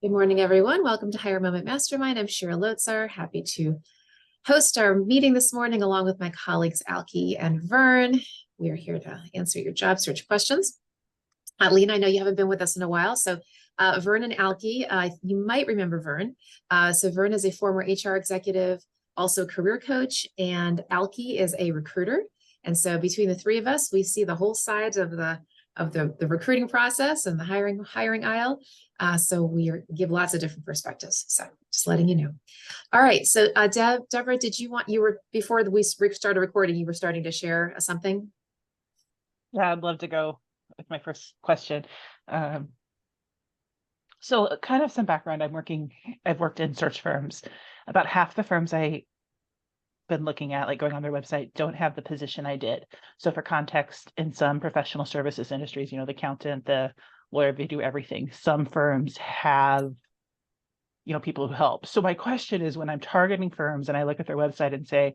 Good morning, everyone. Welcome to Higher Moment Mastermind. I'm Shira Lotzar, happy to host our meeting this morning along with my colleagues Alki and Vern. We are here to answer your job search questions. Lena, I know you haven't been with us in a while, so Vern and Alki, you might remember Vern. So Vern is a former HR executive, also career coach, and Alki is a recruiter. And so between the three of us, we see the whole side of the recruiting process and the hiring aisle. So give lots of different perspectives. So just letting you know. All right. So Deborah, before we started recording, you were starting to share something? Yeah, I'd love to go with my first question. So kind of some background. I've worked in search firms. About half the firms I've been looking at, like going on their website, don't have the position I did. So for context, in some professional services industries, the accountant, the lawyer, they do everything. Some firms have, people who help. So my question is, when I'm targeting firms and I look at their website and say,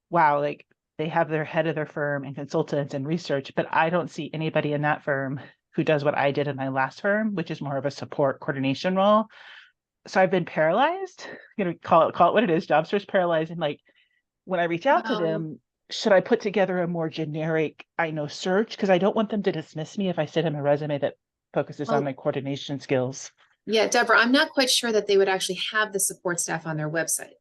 wow, like they have their head of their firm and consultants and research, but I don't see anybody in that firm who does what I did in my last firm, which is more of a support coordination role. So I've been paralyzed, call it what it is, job search paralyzed. And like, when I reach out to them, should I put together a more generic, search? Because I don't want them to dismiss me if I send them a resume that focuses on my coordination skills. Yeah, Deborah, I'm not quite sure that they would actually have the support staff on their website.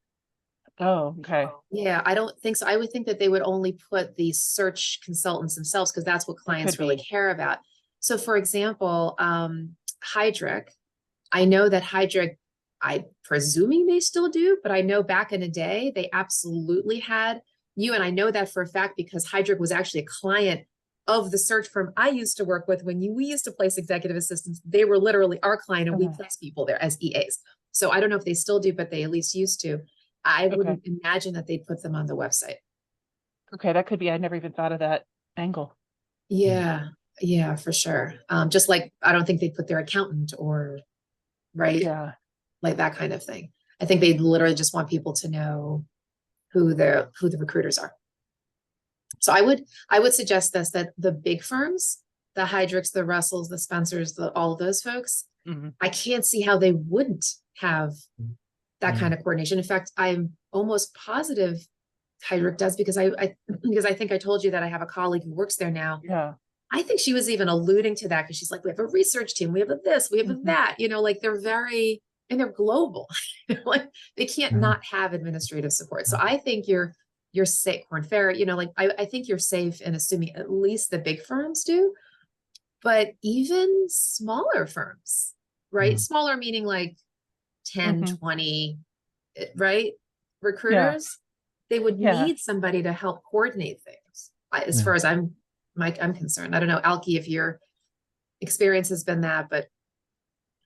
Oh, okay. Yeah, I don't think so. I would think that they would only put the search consultants themselves because that's what clients really care about. So for example, Heidrick, I know that Heidrick, I'm presuming they still do, but I know back in the day, they absolutely had you. And I know that for a fact because Heidrick was actually a client of the search firm I used to work with we used to place executive assistants. They were literally our client and we placed people there as EAs. So I don't know if they still do, but they at least used to. I wouldn't imagine that they'd put them on the website. Okay, that could be. I never even thought of that angle. Yeah, for sure. Just like I don't think they'd put their accountant right? Yeah. Like that kind of thing. I think they literally just want people to know who the recruiters are. So I would suggest that the big firms, the Heidricks, the Russells, the Spencers, all of those folks, I can't see how they wouldn't have that kind of coordination. In fact, I'm almost positive Heidrick does because because I think I told you that I have a colleague who works there now. Yeah. I think she was even alluding to that because she's like, we have a research team, we have this, we have that, like they're they're global. Like they can't not have administrative support. So I think you're safe, Korn Ferry, I think you're safe in assuming at least the big firms do, but even smaller firms, right? Smaller meaning like 10, 20, right? Recruiters, they would need somebody to help coordinate things. As far as I'm concerned. I don't know, Alki, if your experience has been that, but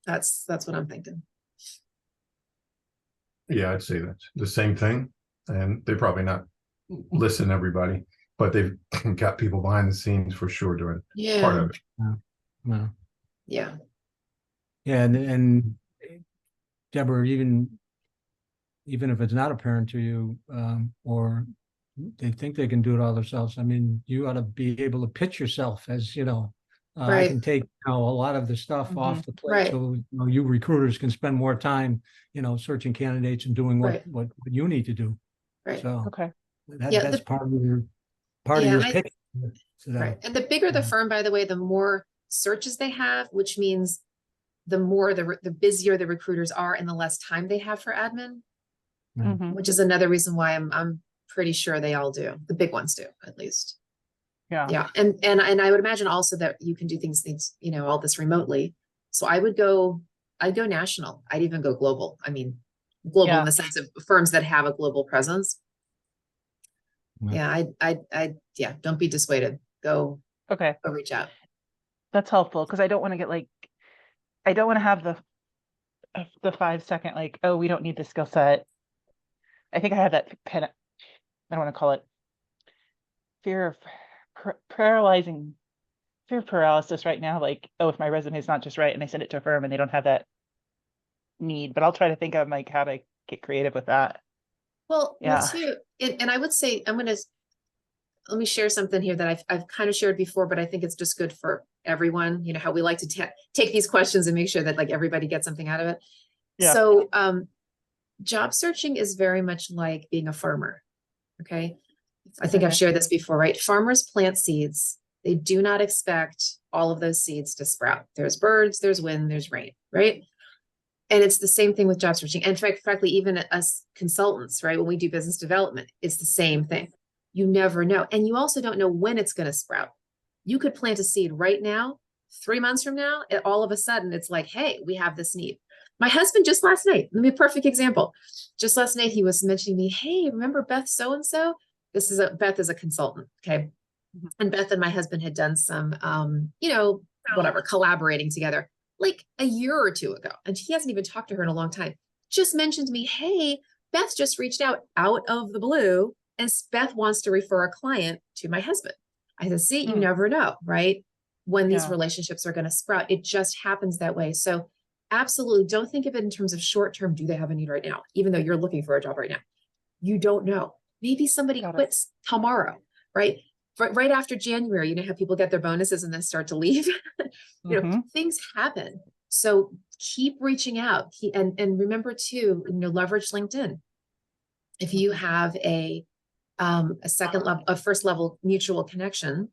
that's what I'm thinking. Yeah, I'd say that's the same thing. And they're probably not listen to everybody, but they've got people behind the scenes for sure doing part of it. Yeah. And Deborah, even if it's not apparent to you, or they think they can do it all themselves, I mean, you ought to be able to pitch yourself as, I can take a lot of the stuff off the plate. So you recruiters can spend more time, searching candidates and doing what you need to do. So that's part of your pitch. Right. And the bigger the firm, by the way, the more searches they have, which means the more the busier the recruiters are and the less time they have for admin, which is another reason why I'm pretty sure they all do. The big ones do, at least. Yeah. And I would imagine also that you can do things, all this remotely. So I'd go national. I'd even go global. I mean, global in the sense of firms that have a global presence. Yeah. Don't be dissuaded. Go reach out. That's helpful. Cause I don't want to get I don't want to have the 5-second, oh, we don't need the skill set. I think I have that I don't want to call it fear of paralysis right now. Like, oh, if my resume is not just right and I send it to a firm and they don't have that need, but I'll try to think of how to get creative with that. Well, and I would say, let me share something here that I've kind of shared before, but I think it's just good for everyone, how we like to take these questions and make sure that like everybody gets something out of it. Yeah. So, job searching is very much like being a farmer. Okay. I think I've Okay. shared this before, right? Farmers plant seeds. They do not expect all of those seeds to sprout. There's birds, there's wind, there's rain, right? And it's the same thing with job searching. And frankly, even us consultants, right? When we do business development, it's the same thing. You never know. And you also don't know when it's going to sprout. You could plant a seed right now, 3 months from now, and all of a sudden it's like, hey, we have this need. My husband just last night, let me a perfect example. Just last night, he was mentioning me, hey, remember Beth so-and-so? Beth is a consultant, okay? Mhm. And Beth and my husband had done some, whatever, collaborating together like a year or two ago. And he hasn't even talked to her in a long time. Just mentioned to me, hey, Beth just reached out of the blue, and Beth wants to refer a client to my husband. I said, see, you never know, right? When these Yeah. relationships are going to sprout. It just happens that way. So absolutely don't think of it in terms of short term. Do they have a need right now? Even though you're looking for a job right now, you don't know. Maybe somebody Got it. quits tomorrow, right? Right after January, how people get their bonuses and then start to leave. Mhm. Things happen. So keep reaching out. And remember too, leverage LinkedIn. If you have a first level mutual connection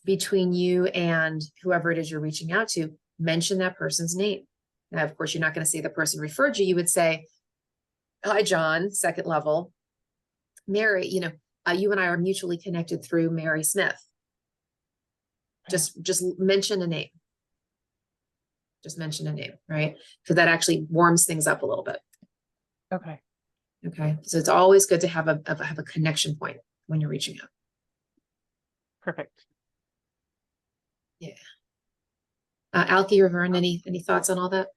between you and whoever it is you're reaching out to, mention that person's name. Now, of course, you're not going to say the person referred you. You would say, hi, John, second level. Mary, you and I are mutually connected through Mary Smith. Just mention a name. Just mention a name, right? Because that actually warms things up a little bit. Okay. Okay. So it's always good to have a connection point when you're reaching out. Perfect. Yeah. Alki or Vern, any thoughts on all that?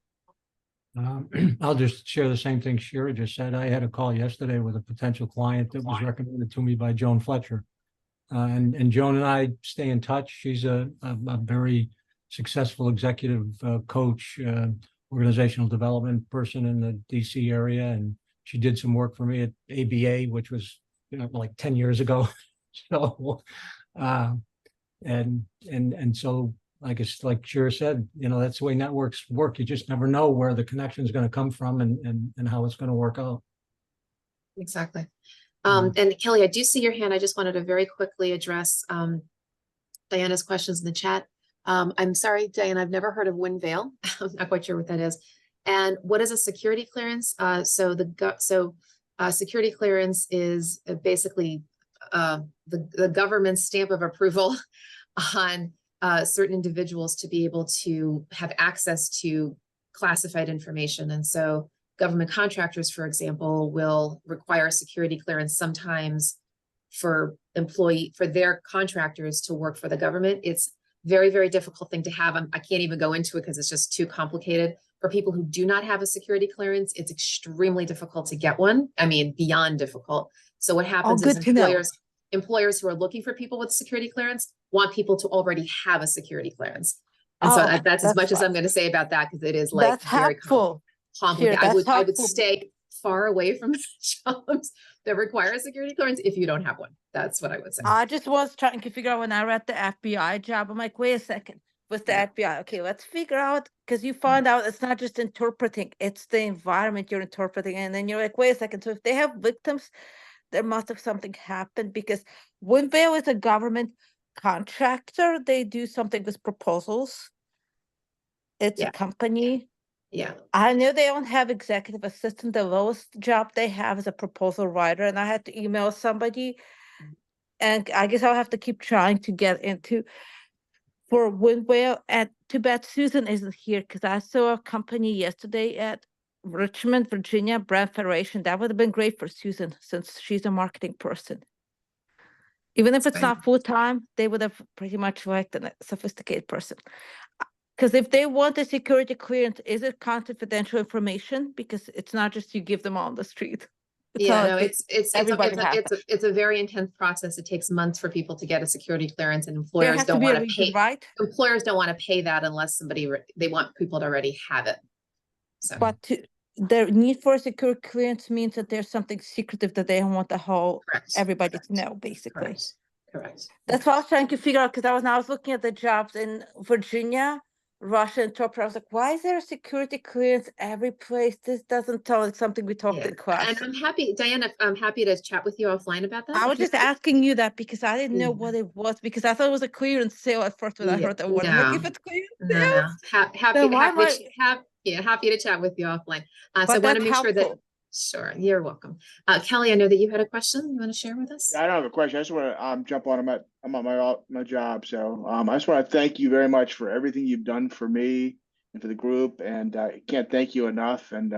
I'll just share the same thing Shira just said. I had a call yesterday with a potential client that was recommended to me by Joan Fletcher. And Joan and I stay in touch. She's a very successful executive coach, organizational development person in the DC area. And she did some work for me at ABA, which was like 10 years ago. So, and so like Shira said, that's the way networks work. You just never know where the connection is going to come from and how it's going to work out. Exactly. And Kelly, I do see your hand. I just wanted to very quickly address Diana's questions in the chat. I'm sorry, Diana, I've never heard of Wind Vale. I'm not quite sure what that is. And what is a security clearance? Security clearance is basically the government's stamp of approval on certain individuals to be able to have access to classified information. And so government contractors, for example, will require security clearance sometimes for their contractors to work for the government. It's very, very difficult thing to have. I can't even go into it because it's just too complicated. For people who do not have a security clearance, it's extremely difficult to get one. I mean, beyond difficult. So what happens is employers who are looking for people with security clearance want people to already have a security clearance. And so that's as much as I'm going to say about that, because it is like very helpful. complicated. Sure, I would stay far away from jobs that require a security clearance if you don't have one. That's what I would say. I just was trying to figure out when I read the FBI job. I'm like, wait a second, with the FBI, okay, let's figure out, because you find out it's not just interpreting, it's the environment you're interpreting. And then you're like, wait a second. So if they have victims, there must have something happened, because Wind Vale is a government contractor. They do something with proposals. It's a company. Yeah. I know they don't have executive assistant. The lowest job they have is a proposal writer. And I had to email somebody. And I guess I'll have to keep trying to get into for Wind Vale. And too bad Susan isn't here, because I saw a company yesterday at Richmond, Virginia, Brand Federation. That would have been great for Susan, since she's a marketing person. Even if it's not full time, they would have pretty much liked a sophisticated person. Because if they want a security clearance, is it confidential information? Because it's not just you give them on the street. It's a very intense process. It takes months for people to get a security clearance, and employers don't want to pay. Right? Employers don't want to pay that unless they want people to already have it. So, but their need for a security clearance means that there's something secretive that they don't want everybody to know, basically. Correct. Correct. That's what I was trying to figure out, because when I was looking at the jobs in Virginia, Russia, and Tokyo, I was like, why is there a security clearance every place? This doesn't tell like something we talked Yeah. in class. And I'm happy, Diana, I'm happy to chat with you offline about that. I was just asking you that because I didn't know Yeah. what it was, because I thought it was a clearance sale at first when I Yeah, heard that word. I'm like, no. if it's clearance No, sale, no. Happy, then why happy, am to happy to chat with you offline. So I but want to that's make sure that, helpful. sure, you're welcome. Kelly, I know that you had a question you want to share with us? I don't have a question. I just want to jump on. I'm at my job, so I just want to thank you very much for everything you've done for me and for the group, and I can't thank you enough. And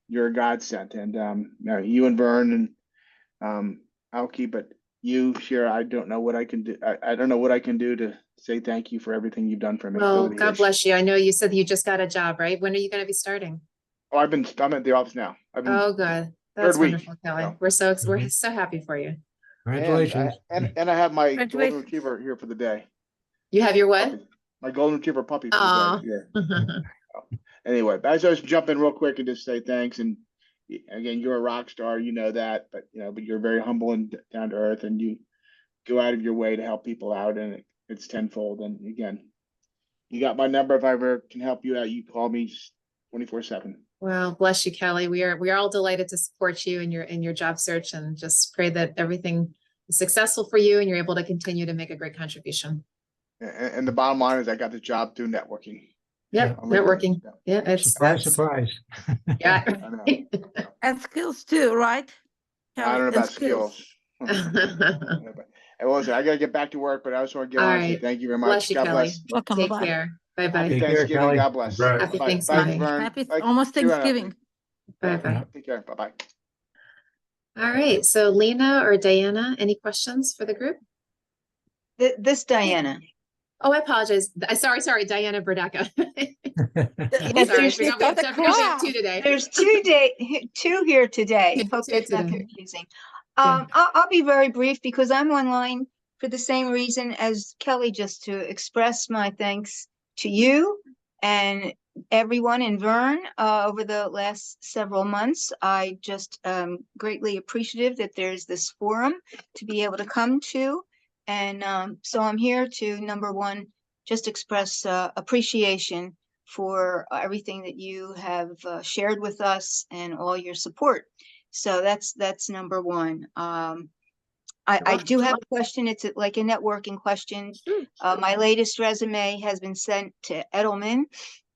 you're a godsend. And you and Vern and Alki, but you, Shira, I don't know what I can do. I don't know what I can do to say thank you for everything you've done for me Well, over the God years. bless you. I know you said that you just got a job, right? When are you going to be starting? Oh, I'm at the office now. Oh, good. That's third week, wonderful, Kelly. so. We're Mhm. so happy for you. Congratulations. And I have my golden Congratulations. retriever here for the day. You have your what? Puppy. My golden retriever puppy for Aw. the day. Yeah. Anyway, I just jump in real quick and just say thanks. And again, you're a rock star, you know that, but you're very humble and down to earth, and you go out of your way to help people out, and it's tenfold. And again, you got my number. If I ever can help you out, you call me 24/7. Well, bless you, Kelly. We are all delighted to support you in your job search, and just pray that everything is successful for you and you're able to continue to make a great contribution. And the bottom line is I got the job through networking. Yep, I'm like, networking. Yeah, Surprise, surprise. yeah. I know. And skills too, right? I don't know And about skills. All Hey, listen, I gotta get back to work, but I also want to get on and say right. thank you very Bless much. you, God Kelly. bless. Welcome, Take bye-bye. care. Bye Happy bye. Take care, Thanksgiving. Kelly. God bless. Right. Happy Bye. Thanksgiving. Bye, Vern. Happy Bye. almost See you around. Thanksgiving. Bye bye. Take care. Bye-bye. All right. So Lena or Diana, any questions for the group? This Diana. Oh, I apologize. Sorry, Diana Berdacca. Yes, Sorry, I there's, forgot we have two today. there's two here today. Two Hope that's not today. confusing. Yeah. I'll be very brief because I'm online for the same reason as Kelly, just to express my thanks to you and everyone in Vern over the last several months. I just greatly appreciative that there's this forum to be able to come to. And so I'm here to, number one, just express appreciation for everything that you have shared with us and all your support. So that's number one. I do have a question. It's like a networking question. My latest resume has been sent to Edelman.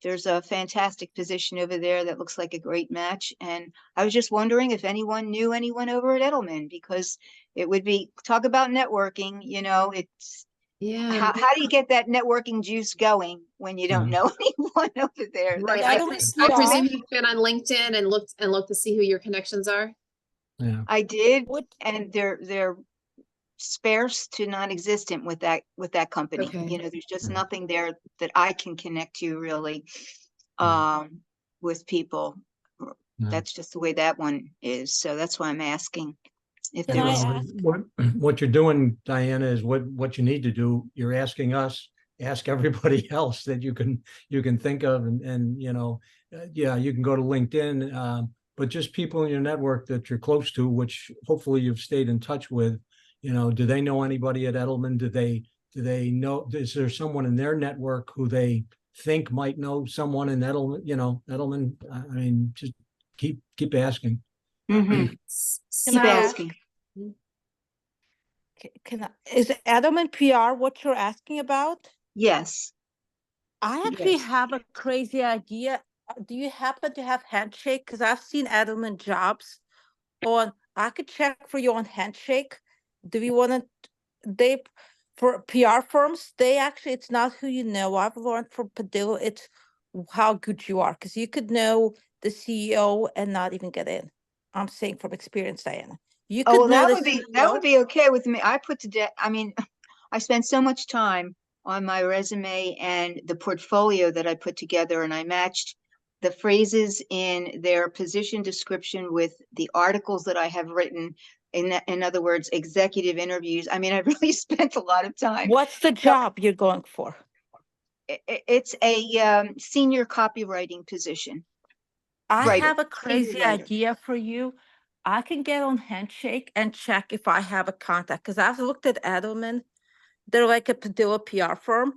There's a fantastic position over there that looks like a great match. And I was just wondering if anyone knew anyone over at Edelman, because it would be, talk about networking, it's, Yeah. how do you get that networking juice going when you don't know anyone over there? Right. I I, don't pres- know. I presume you've been on LinkedIn and looked to see who your connections are. Yeah. I did, What, and they're sparse to non-existent with that company. Okay. There's just Yeah. nothing there that I can connect to really Yeah. with people. Yeah. That's just the way that one is. So that's why I'm asking if Can there I was. ask? What you're doing, Diana, is what you need to do. You're asking us, ask everybody else that you can think of, and yeah, you can go to LinkedIn, but just people in your network that you're close to, which hopefully you've stayed in touch with. Do they know anybody at Edelman? Do they know? Is there someone in their network who they think might know someone in Edelman? Edelman. I mean, just keep asking. Mhm. Can Keep I ask? asking. Is Adam and PR what you're asking about? Yes. I actually Yes. have a crazy idea. Do you happen to have Handshake? Because I've seen Edelman jobs on, I could check for you on Handshake. Do we want to, for PR firms, it's not who you know. I've learned from Padilla, it's how good you are. Because you could know the CEO and not even get in. I'm saying from experience, Diana. You could Oh, well, know that the would be okay with me. I put to death. I mean, I spent so much time on my resume and the portfolio that I put together, and I matched the phrases in their position description with the articles that I have written. In other words, executive interviews. I mean, I really spent a lot of time. What's the job you're going for? It's a senior copywriting position. I Writer. have a Senior crazy writer. idea for you. I can get on Handshake and check if I have a contact, because I've looked at Edelman. They're like a Padilla PR firm.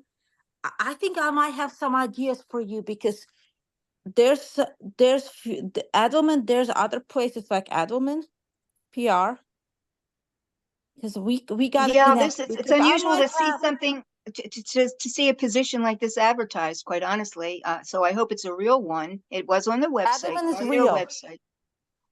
I think I might have some ideas for you, because there's Edelman, there's other places like Edelman PR. Because we got to Yeah, connect. it's Because I unusual might to see have- something, to see a position like this advertised, quite honestly. So I hope it's a real one. It was on the website, Edelman is on their real. website.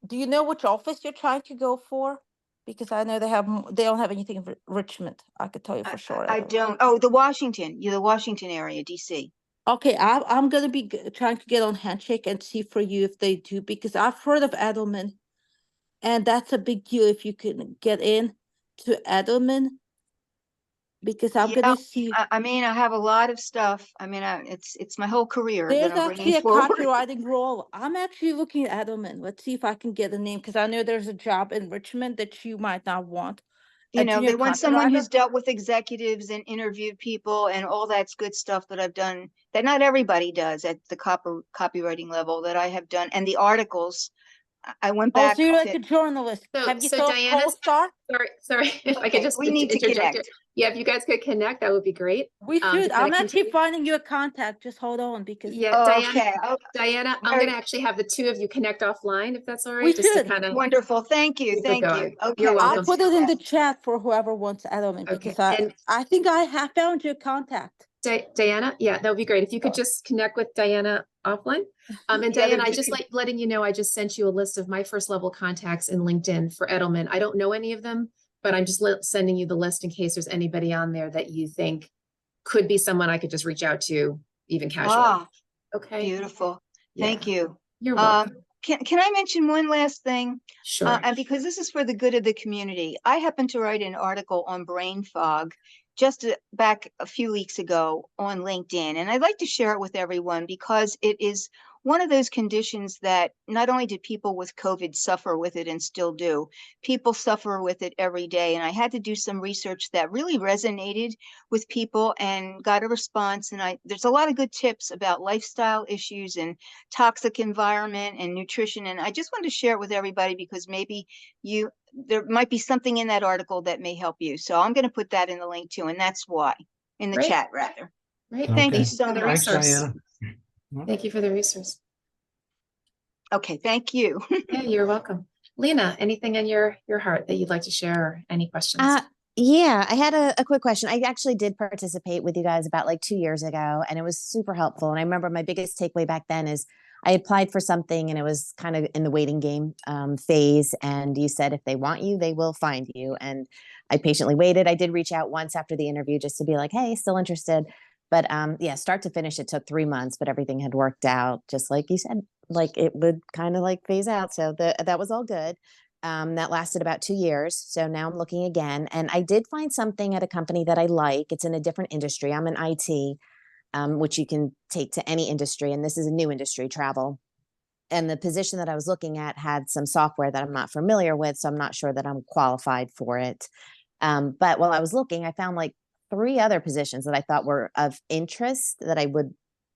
Do you know which office you're trying to go for? Because I know they don't have anything in Richmond. I could tell you for sure. I Edelman. don't, oh, the Washington area, DC. Okay, I'm gonna be trying to get on Handshake and see for you if they do, because I've heard of Edelman, and that's a big deal if you can get in to Edelman. Because I'm Yeah, gonna see. I mean, I have a lot of stuff. I mean, it's my whole career that There's I'm actually bringing a forward. copywriting role. I'm actually looking at Edelman. Let's see if I can get a name, because I know there's a job in Richmond that you might not want. You A know, junior they want copywriter. someone who's dealt with executives and interviewed people and all that's good stuff that I've done that not everybody does at the copywriting level that I have done. And the articles, I went Oh, back so you're like to, a journalist. So- Have you so thought Diana's- Co-Star? Sorry, if I could Okay, just we need to interject connect. it. Yeah, if you guys could connect, that would be great. We to should. kinda I'm actually continue. finding you a contact. Just hold on, because Yeah, Oh, Diana, okay. Oh, Diana, I'm very- gonna actually have the two of you connect offline, if that's all We right, just to should. kind of. wonderful. Thank you. Keep it Thank going. you. Okay. You're I'll welcome. put it in the chat for whoever wants Edelman, Okay, because and- I think I have found your contact. Diana, yeah, that would be great. If you could Sure. just connect with Diana offline. And Yeah, Diana, that'd I be just good. letting you know, I just sent you a list of my first level contacts in LinkedIn for Edelman. I don't know any of them, but I'm just sending you the list in case there's anybody on there that you think could be someone I could just reach out to, even casually. Ah, Okay, beautiful. Yeah. Thank you. You're welcome. Can I mention one last thing? Sure. And because this is for the good of the community, I happened to write an article on brain fog just back a few weeks ago on LinkedIn. And I'd like to share it with everyone because it is one of those conditions that not only did people with COVID suffer with it and still do, people suffer with it every day. And I had to do some research that really resonated with people and got a response. And there's a lot of good tips about lifestyle issues and toxic environment and nutrition. And I just wanted to share it with everybody because maybe there might be something in that article that may help you. So I'm going to put that in the link too. And that's why, in the Great. chat rather. Right. Thank you Okay. so For the much. Thanks, resource. Diana. Thank you for the resource. Okay, thank you. Yeah, you're welcome. Lena, anything in your heart that you'd like to share or any questions? Yeah, I had a quick question. I actually did participate with you guys about like 2 years ago, and it was super helpful. And I remember my biggest takeaway back then is I applied for something and it was kind of in the waiting game phase. And you said, if they want you, they will find you. And I patiently waited. I did reach out once after the interview just to be like, hey, still interested. But yeah, start to finish, it took 3 months, but everything had worked out just like you said, like it would kind of like phase out. So that was all good. That lasted about 2 years. So now I'm looking again. And I did find something at a company that I like. It's in a different industry. I'm in IT, which you can take to any industry. And this is a new industry, travel. And the position that I was looking at had some software that I'm not familiar with. So I'm not sure that I'm qualified for it. But while I was looking, I found like 3 other positions that I thought were of interest that I would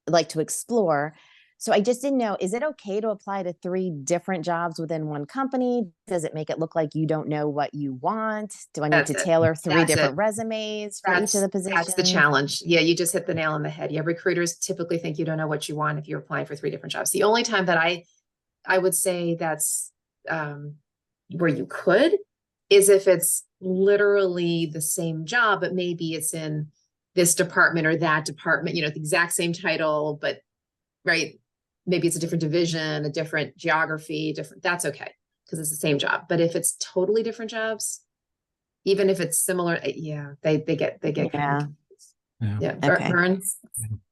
like to explore. So I just didn't know, is it okay to apply to 3 different jobs within one company? Does it make it look like you don't know what you want? Do I need That's to it. tailor 3 That's different it. resumes for each of the positions? That's the challenge. Yeah, you just hit the nail on the head. Yeah, recruiters typically think you don't know what you want if you're applying for 3 different jobs. The only time that I would say that's where you could is if it's literally the same job, but maybe it's in this department or that department, the exact same title, but right, maybe it's a different division, a different geography, that's okay, because it's the same job. But if it's totally different jobs, even if it's similar, yeah, they get Yeah. kind of confused. Yeah. Yeah, Okay. Burns.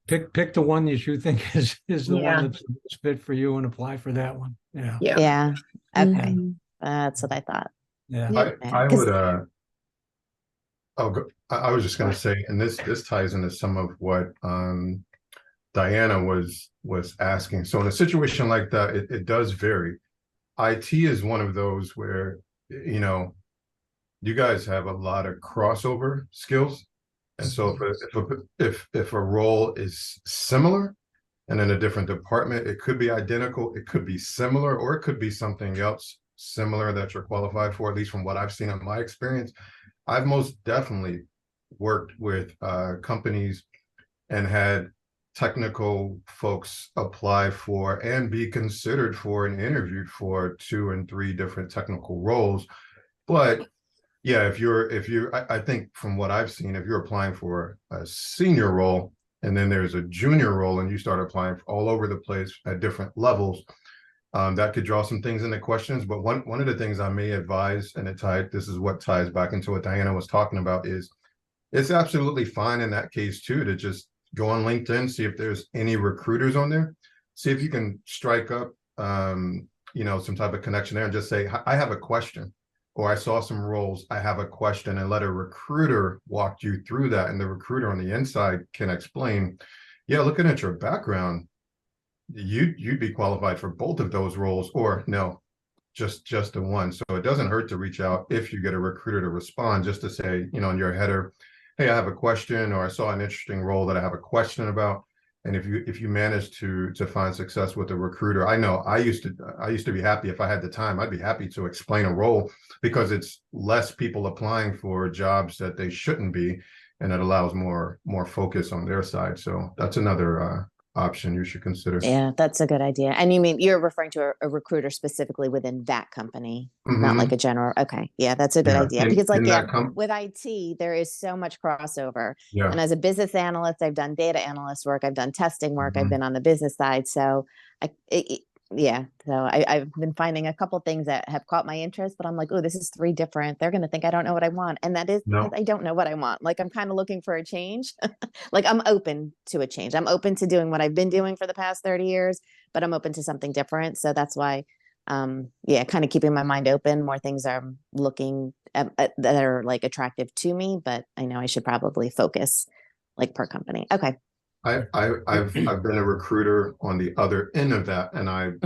Pick the one that you think is the Yeah. one that's fit for you and apply for that one. Yeah. Yeah. Yeah. Okay. Mhm. That's what I thought. Yeah. Yeah. I Because- would, I was just gonna say, and this ties into some of what Diana was asking. So in a situation like that, it does vary. IT is one of those where, you guys have a lot of crossover skills. And so if a role is similar and in a different department, it could be identical, it could be similar, or it could be something else similar that you're qualified for, at least from what I've seen in my experience. I've most definitely worked with companies and had technical folks apply for and be considered for and interviewed for 2 and 3 different technical roles. But yeah, I think from what I've seen, if you're applying for a senior role and then there's a junior role and you start applying all over the place at different levels, that could draw some things into questions. But one of the things I may advise, and this is what ties back into what Diana was talking about, is it's absolutely fine in that case too to just go on LinkedIn, see if there's any recruiters on there, see if you can strike up, some type of connection there and just say, I have a question, or I saw some roles, I have a question, and let a recruiter walk you through that. And the recruiter on the inside can explain, yeah, looking at your background, you'd be qualified for both of those roles, or no, just the one. So it doesn't hurt to reach out if you get a recruiter to respond, just to say, in your header, hey, I have a question, or I saw an interesting role that I have a question about. And if you manage to find success with a recruiter, I know I used to be happy if I had the time. I'd be happy to explain a role, because it's less people applying for jobs that they shouldn't be, and it allows more focus on their side. So that's another option you should consider. Yeah, that's a good idea. And you mean you're referring to a recruiter specifically within that company, not like a general. Okay. Yeah, that's a good idea. Because with IT, there is so much crossover. Yeah. And as a business analyst, I've done data analyst work, I've done testing work, I've been on the business side. So I've been finding a couple things that have caught my interest, but I'm like, oh, this is 3 different. They're going to think I don't know what I want. And that is because I don't know what I want. Like, I'm kind of looking for a change. Like, I'm open to a change. I'm open to doing what I've been doing for the past 30 years, but I'm open to something different. So that's why, kind of keeping my mind open. More things I'm looking at that are like attractive to me, but I know I should probably focus like per company. Okay. I've been a recruiter on the other end of that, and I've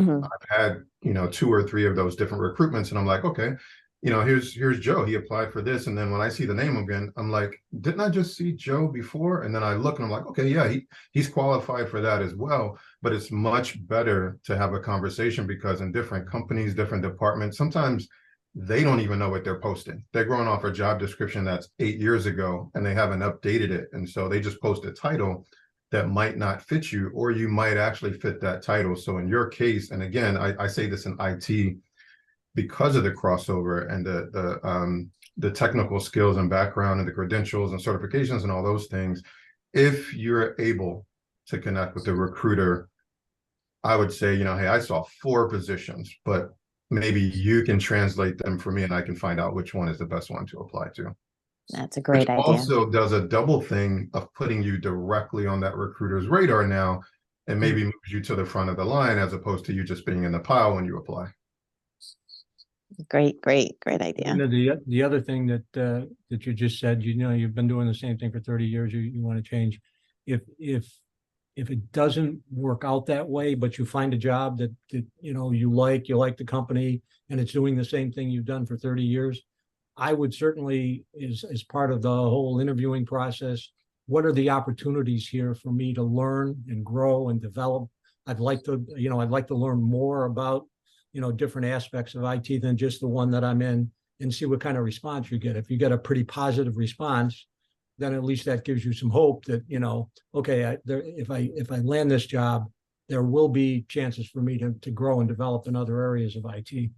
had 2 or 3 of those different recruitments, and I'm like, okay, here's Joe, he applied for this, and then when I see the name again, I'm like, didn't I just see Joe before? And then I look and I'm like, okay, yeah, he's qualified for that as well. But it's much better to have a conversation, because in different companies, different departments, sometimes they don't even know what they're posting. They're going off a job description that's 8 years ago, and they haven't updated it, and so they just post a title that might not fit you, or you might actually fit that title. So in your case, and again, I say this in IT, because of the crossover and the technical skills and background and the credentials and certifications and all those things, if you're able to connect with the recruiter, I would say, hey, I saw 4 positions, but maybe you can translate them for me and I can find out which one is the best one to apply to. That's a great idea. Also does a double thing of putting you directly on that recruiter's radar now, and maybe moves you to the front of the line, as opposed to you just being in the pile when you apply. Great idea. The other thing that you just said, you've been doing the same thing for 30 years. You want to change. If it doesn't work out that way, but you find a job that you like the company, and it's doing the same thing you've done for 30 years, I would certainly, as part of the whole interviewing process, what are the opportunities here for me to learn and grow and develop? I'd like to learn more about, different aspects of IT than just the one that I'm in, and see what kind of response you get. If you get a pretty positive response, then at least that gives you some hope that, okay, if I land this job, there will be chances for me to grow and develop in other areas of IT.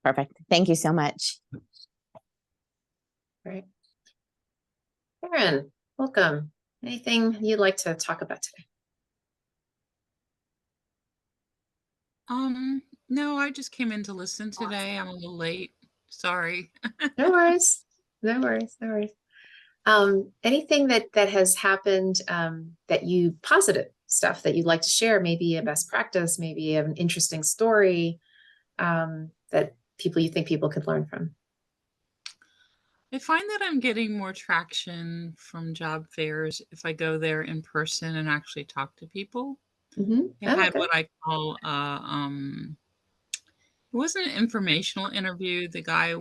Perfect. Thank you so much. Great. Erin, welcome. Anything you'd like to talk about today? No, I just came in to listen today. I'm a little late. Sorry. No worries. Anything that has happened that positive stuff that you'd like to share, maybe a best practice, maybe an interesting story that you think people could learn from? I find that I'm getting more traction from job fairs if I go there in person and actually talk to people. I had what I call it wasn't an informational interview. The guy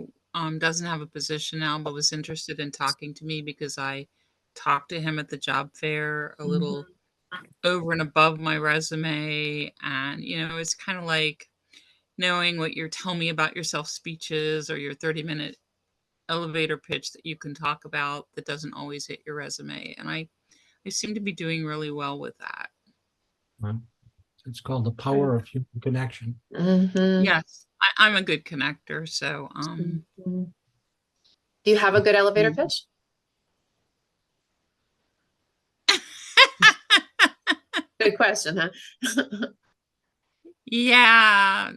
doesn't have a position now, but was interested in talking to me because I talked to him at the job fair a little over and above my resume. And, it's kind of like knowing what your tell me about yourself speeches or your 30-minute elevator pitch that you can talk about that doesn't always hit your resume. And I seem to be doing really well with that. It's called the power of human connection. Yes, I'm a good connector. So, do you have a good elevator pitch? Good question, huh? Yeah.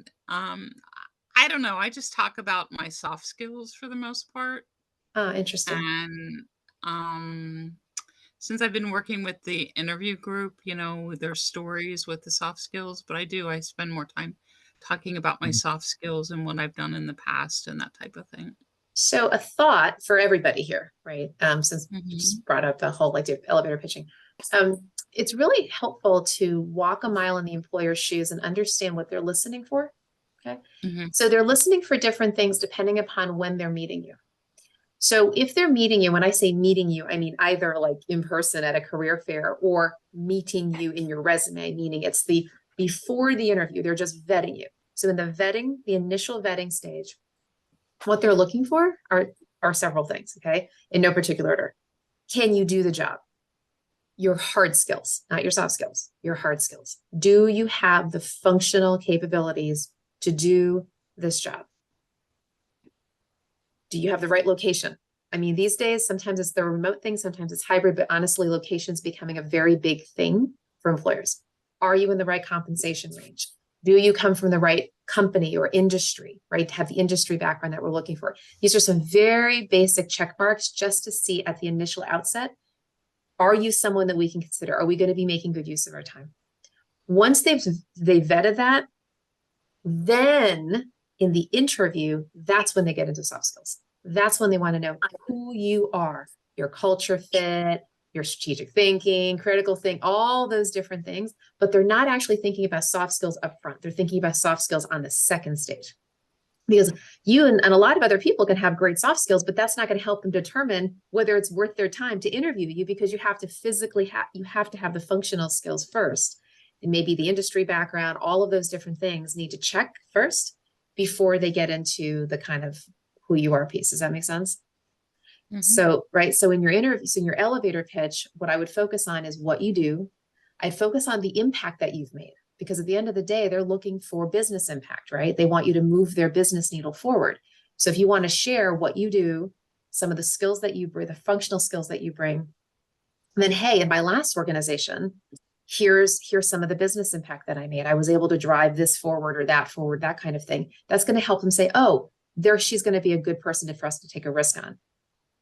I don't know. I just talk about my soft skills for the most part. Interesting. And since I've been working with the interview group, their stories with the soft skills, but I spend more time talking about my soft skills and what I've done in the past and that type of thing. So a thought for everybody here, right? Since you just brought up the whole like elevator pitching. It's really helpful to walk a mile in the employer's shoes and understand what they're listening for. Okay. So they're listening for different things depending upon when they're meeting you. So if they're meeting you, when I say meeting you, I mean either like in person at a career fair or meeting you in your resume, meaning it's before the interview, they're just vetting you. So in the initial vetting stage, what they're looking for are several things, okay? In no particular order. Can you do the job? Your hard skills, not your soft skills, your hard skills. Do you have the functional capabilities to do this job? Do you have the right location? I mean, these days, sometimes it's the remote thing, sometimes it's hybrid, but honestly, location's becoming a very big thing for employers. Are you in the right compensation range? Do you come from the right company or industry, right? To have the industry background that we're looking for. These are some very basic check marks just to see at the initial outset, are you someone that we can consider? Are we going to be making good use of our time? Once they vetted that, then in the interview, that's when they get into soft skills. That's when they want to know who you are, your culture fit, your strategic thinking, critical thinking, all those different things, but they're not actually thinking about soft skills up front. They're thinking about soft skills on the second stage. Because you and a lot of other people can have great soft skills, but that's not going to help them determine whether it's worth their time to interview you, because you have to physically you have to have the functional skills first. And maybe the industry background, all of those different things need to check first before they get into the kind of who you are piece. Does that make sense? So, right. So in your interview, so in your elevator pitch, what I would focus on is what you do. I'd focus on the impact that you've made, because at the end of the day, they're looking for business impact, right? They want you to move their business needle forward. So if you want to share what you do, some of the skills that you bring, the functional skills that you bring, then, hey, in my last organization, here's some of the business impact that I made. I was able to drive this forward or that kind of thing. That's going to help them say, oh, she's going to be a good person for us to take a risk on.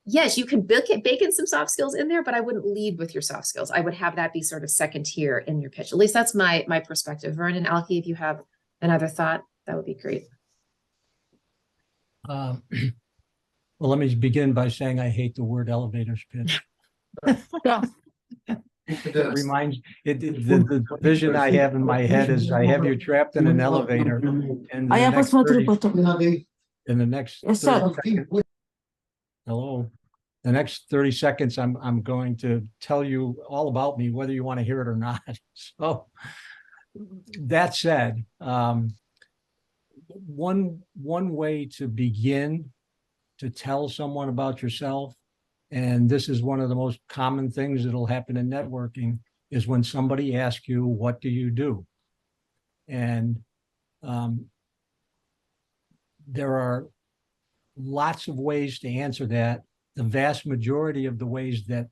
Yes, you can bake in some soft skills in there, but I wouldn't lead with your soft skills. I would have that be sort of second tier in your pitch. At least that's my perspective. Vern and Alki, if you have another thought, that would be great. Well, let me begin by saying I hate the word elevators pitch. It reminds the vision I have in my head is I have you trapped in an elevator, and in the next 30 seconds, hello. The next 30 seconds, I'm going to tell you all about me, whether you want to hear it or not. So that said, one way to begin to tell someone about yourself, and this is one of the most common things that'll happen in networking, is when somebody asks you, what do you do? And there are lots of ways to answer that. The vast majority of the ways that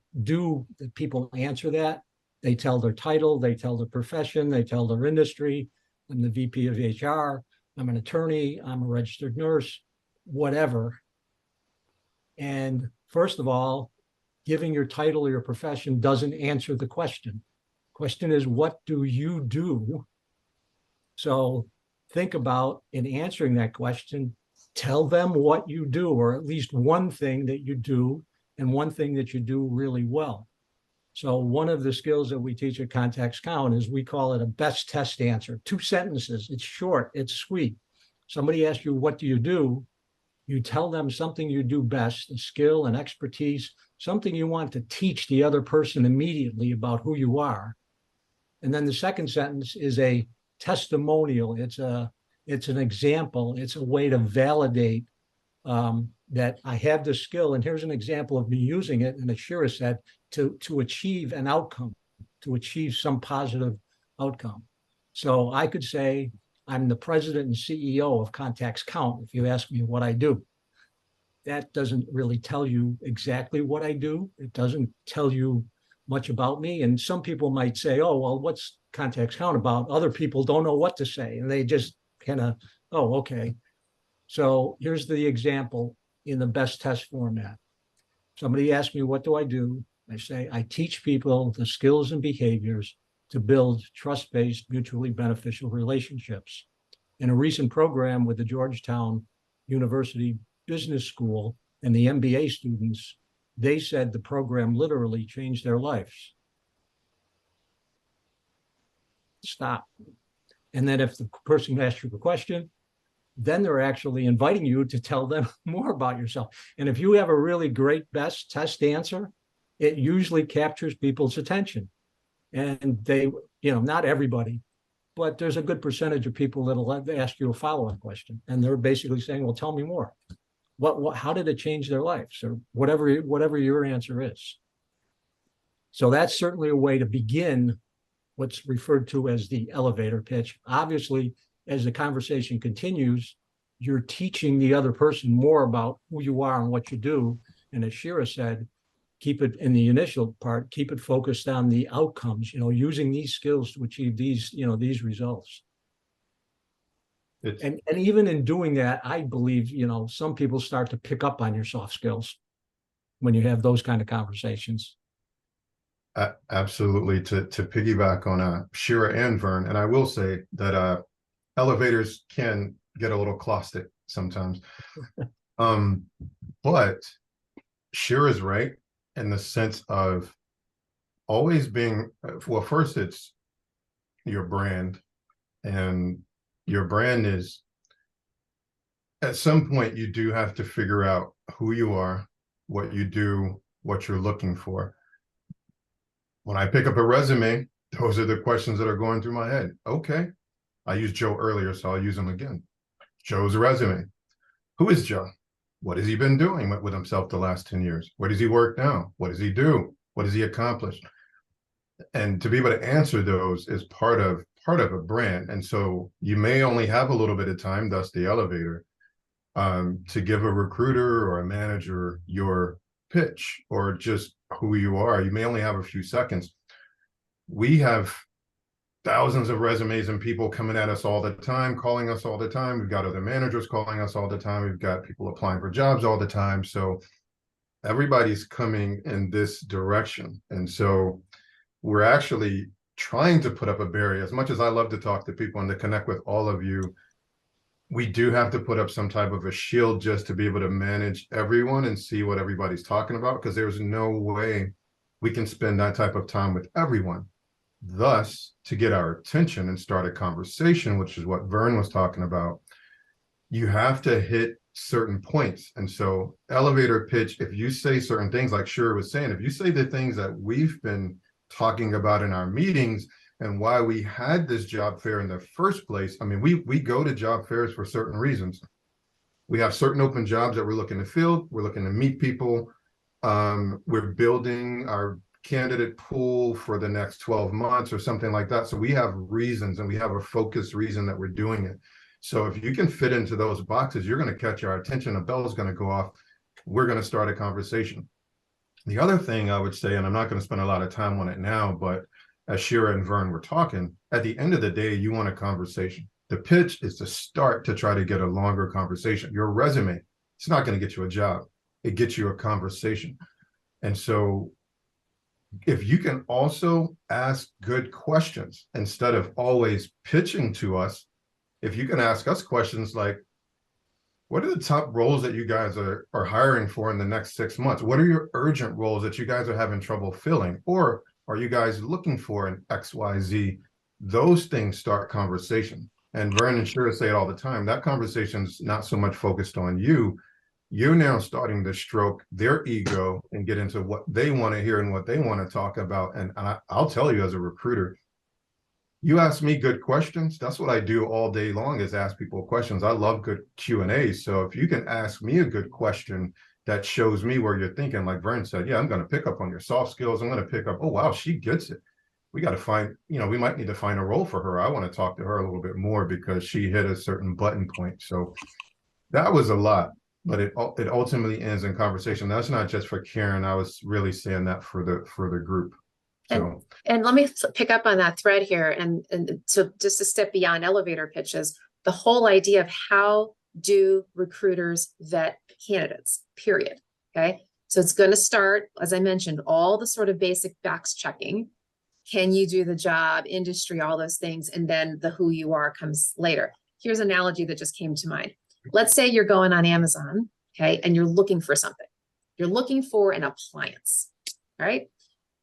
people answer that, they tell their title, they tell their profession, they tell their industry. I'm the VP of HR, I'm an attorney, I'm a registered nurse, whatever. And first of all, giving your title or your profession doesn't answer the question. Question is, what do you do? So think about, in answering that question, tell them what you do, or at least one thing that you do and one thing that you do really well. So one of the skills that we teach at Context Count is we call it a best test answer. 2 sentences. It's short. It's sweet. Somebody asks you, what do you do? You tell them something you do best, a skill and expertise, something you want to teach the other person immediately about who you are. And then the second sentence is a testimonial. It's an example. It's a way to validate that I have the skill. And here's an example of me using it, and as Shira said, to achieve an outcome, to achieve some positive outcome. So I could say, I'm the president and CEO of Contacts Count, if you ask me what I do. That doesn't really tell you exactly what I do. It doesn't tell you much about me. And some people might say, oh, well, what's Contacts Count about? Other people don't know what to say. And they just kind of, oh, okay. So here's the example in the best test format. Somebody asks me, what do I do? I say, I teach people the skills and behaviors to build trust-based, mutually beneficial relationships. In a recent program with the Georgetown University Business School and the MBA students, they said the program literally changed their lives. Stop. And then if the person asks you a question, then they're actually inviting you to tell them more about yourself. And if you have a really great best test answer, it usually captures people's attention. And they, not everybody, but there's a good percentage of people that'll ask you a follow-up question. And they're basically saying, well, tell me more. How did it change their lives? Or whatever your answer is. So that's certainly a way to begin what's referred to as the elevator pitch. Obviously, as the conversation continues, you're teaching the other person more about who you are and what you do. And as Shira said, keep it in the initial part, keep it focused on the outcomes, using these skills to achieve these results. And even in doing that, I believe, some people start to pick up on your soft skills when you have those kind of conversations. Absolutely. To piggyback on Shira and Vern, and I will say that elevators can get a little caustic sometimes. But Shira's right in the sense of always being, well, first it's your brand, and your brand is, at some point you do have to figure out who you are, what you do, what you're looking for. When I pick up a resume, those are the questions that are going through my head. Okay. I used Joe earlier, so I'll use him again. Joe's resume. Who is Joe? What has he been doing with himself the last 10 years? Where does he work now? What does he do? What has he accomplished? And to be able to answer those is part of a brand. And so you may only have a little bit of time, thus the elevator, to give a recruiter or a manager your pitch or just who you are. You may only have a few seconds. We have thousands of resumes and people coming at us all the time, calling us all the time. We've got other managers calling us all the time. We've got people applying for jobs all the time. So everybody's coming in this direction. And so we're actually trying to put up a barrier. As much as I love to talk to people and to connect with all of you, we do have to put up some type of a shield just to be able to manage everyone and see what everybody's talking about, because there's no way we can spend that type of time with everyone. Thus, to get our attention and start a conversation, which is what Vern was talking about, you have to hit certain points. And so elevator pitch, if you say certain things, like Shira was saying, if you say the things that we've been talking about in our meetings and why we had this job fair in the first place. I mean, we go to job fairs for certain reasons. We have certain open jobs that we're looking to fill. We're looking to meet people. We're building our candidate pool for the next 12 months or something like that. So we have reasons, and we have a focused reason that we're doing it. So if you can fit into those boxes, you're going to catch our attention. A bell's going to go off. We're going to start a conversation. The other thing I would say, and I'm not going to spend a lot of time on it now, but as Shira and Vern were talking, at the end of the day, you want a conversation. The pitch is to start to try to get a longer conversation. Your resume, it's not going to get you a job. It gets you a conversation. And so if you can also ask good questions instead of always pitching to us, if you can ask us questions like, what are the top roles that you guys are hiring for in the next 6 months? What are your urgent roles that you guys are having trouble filling? Or are you guys looking for an XYZ? Those things start conversation. And Vern and Shira say it all the time. That conversation's not so much focused on you. You're now starting to stroke their ego and get into what they want to hear and what they want to talk about. And I'll tell you, as a recruiter, You ask me good questions. That's what I do all day long, is ask people questions. I love good Q&A. So if you can ask me a good question that shows me where you're thinking, like Vern said, yeah, I'm going to pick up on your soft skills. I'm going to pick up, oh, wow, she gets it. We got to find, we might need to find a role for her. I want to talk to her a little bit more because she hit a certain button point. So that was a lot, but it ultimately ends in conversation. That's not just for Karen. I was really saying that for the group. So and let me pick up on that thread here. And so just a step beyond elevator pitches, the whole idea of how do recruiters vet candidates, period. Okay. So it's going to start, as I mentioned, all the sort of basic box checking. Can you do the job, industry, all those things, and then the who you are comes later. Here's an analogy that just came to mind. Let's say you're going on Amazon, okay, and you're looking for something. You're looking for an appliance, all right?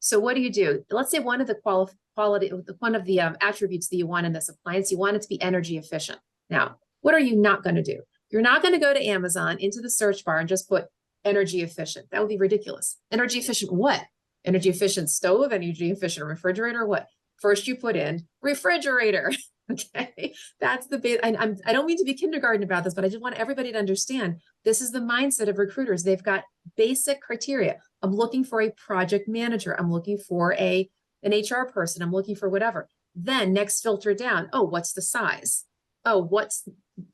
So what do? Let's say one of the attributes that you want in this appliance, you want it to be energy efficient. Now, what are you not going to do? You're not going to go to Amazon into the search bar and just put energy efficient. That would be ridiculous. Energy efficient what? Energy efficient stove, energy efficient refrigerator, what? First you put in refrigerator. Okay, that's the bit. I don't mean to be kindergarten about this, but I just want everybody to understand this is the mindset of recruiters. They've got basic criteria. I'm looking for a project manager. I'm looking for an HR person. I'm looking for whatever. Then next filter down. Oh, what's the size? Oh,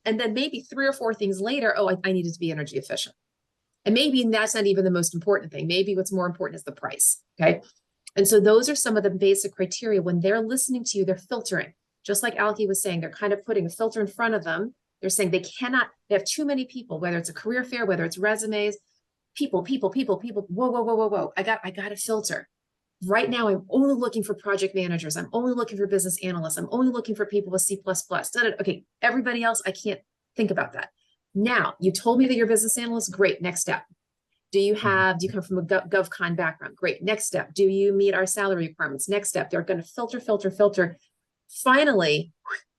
and then maybe 3 or 4 things later. Oh, I needed to be energy efficient. And maybe that's not even the most important thing. Maybe what's more important is the price. Okay. And so those are some of the basic criteria. When they're listening to you, they're filtering. Just like Alki was saying, they're kind of putting a filter in front of them. They're saying they have too many people, whether it's a career fair, whether it's resumes, people. Whoa. I got to filter. Right now, I'm only looking for project managers. I'm only looking for business analysts. I'm only looking for people with C++. Okay, everybody else, I can't think about that. Now, you told me that you're a business analyst. Great, next step. Do you come from a GovCon background? Great, next step. Do you meet our salary requirements? Next step. They're going to filter. Finally,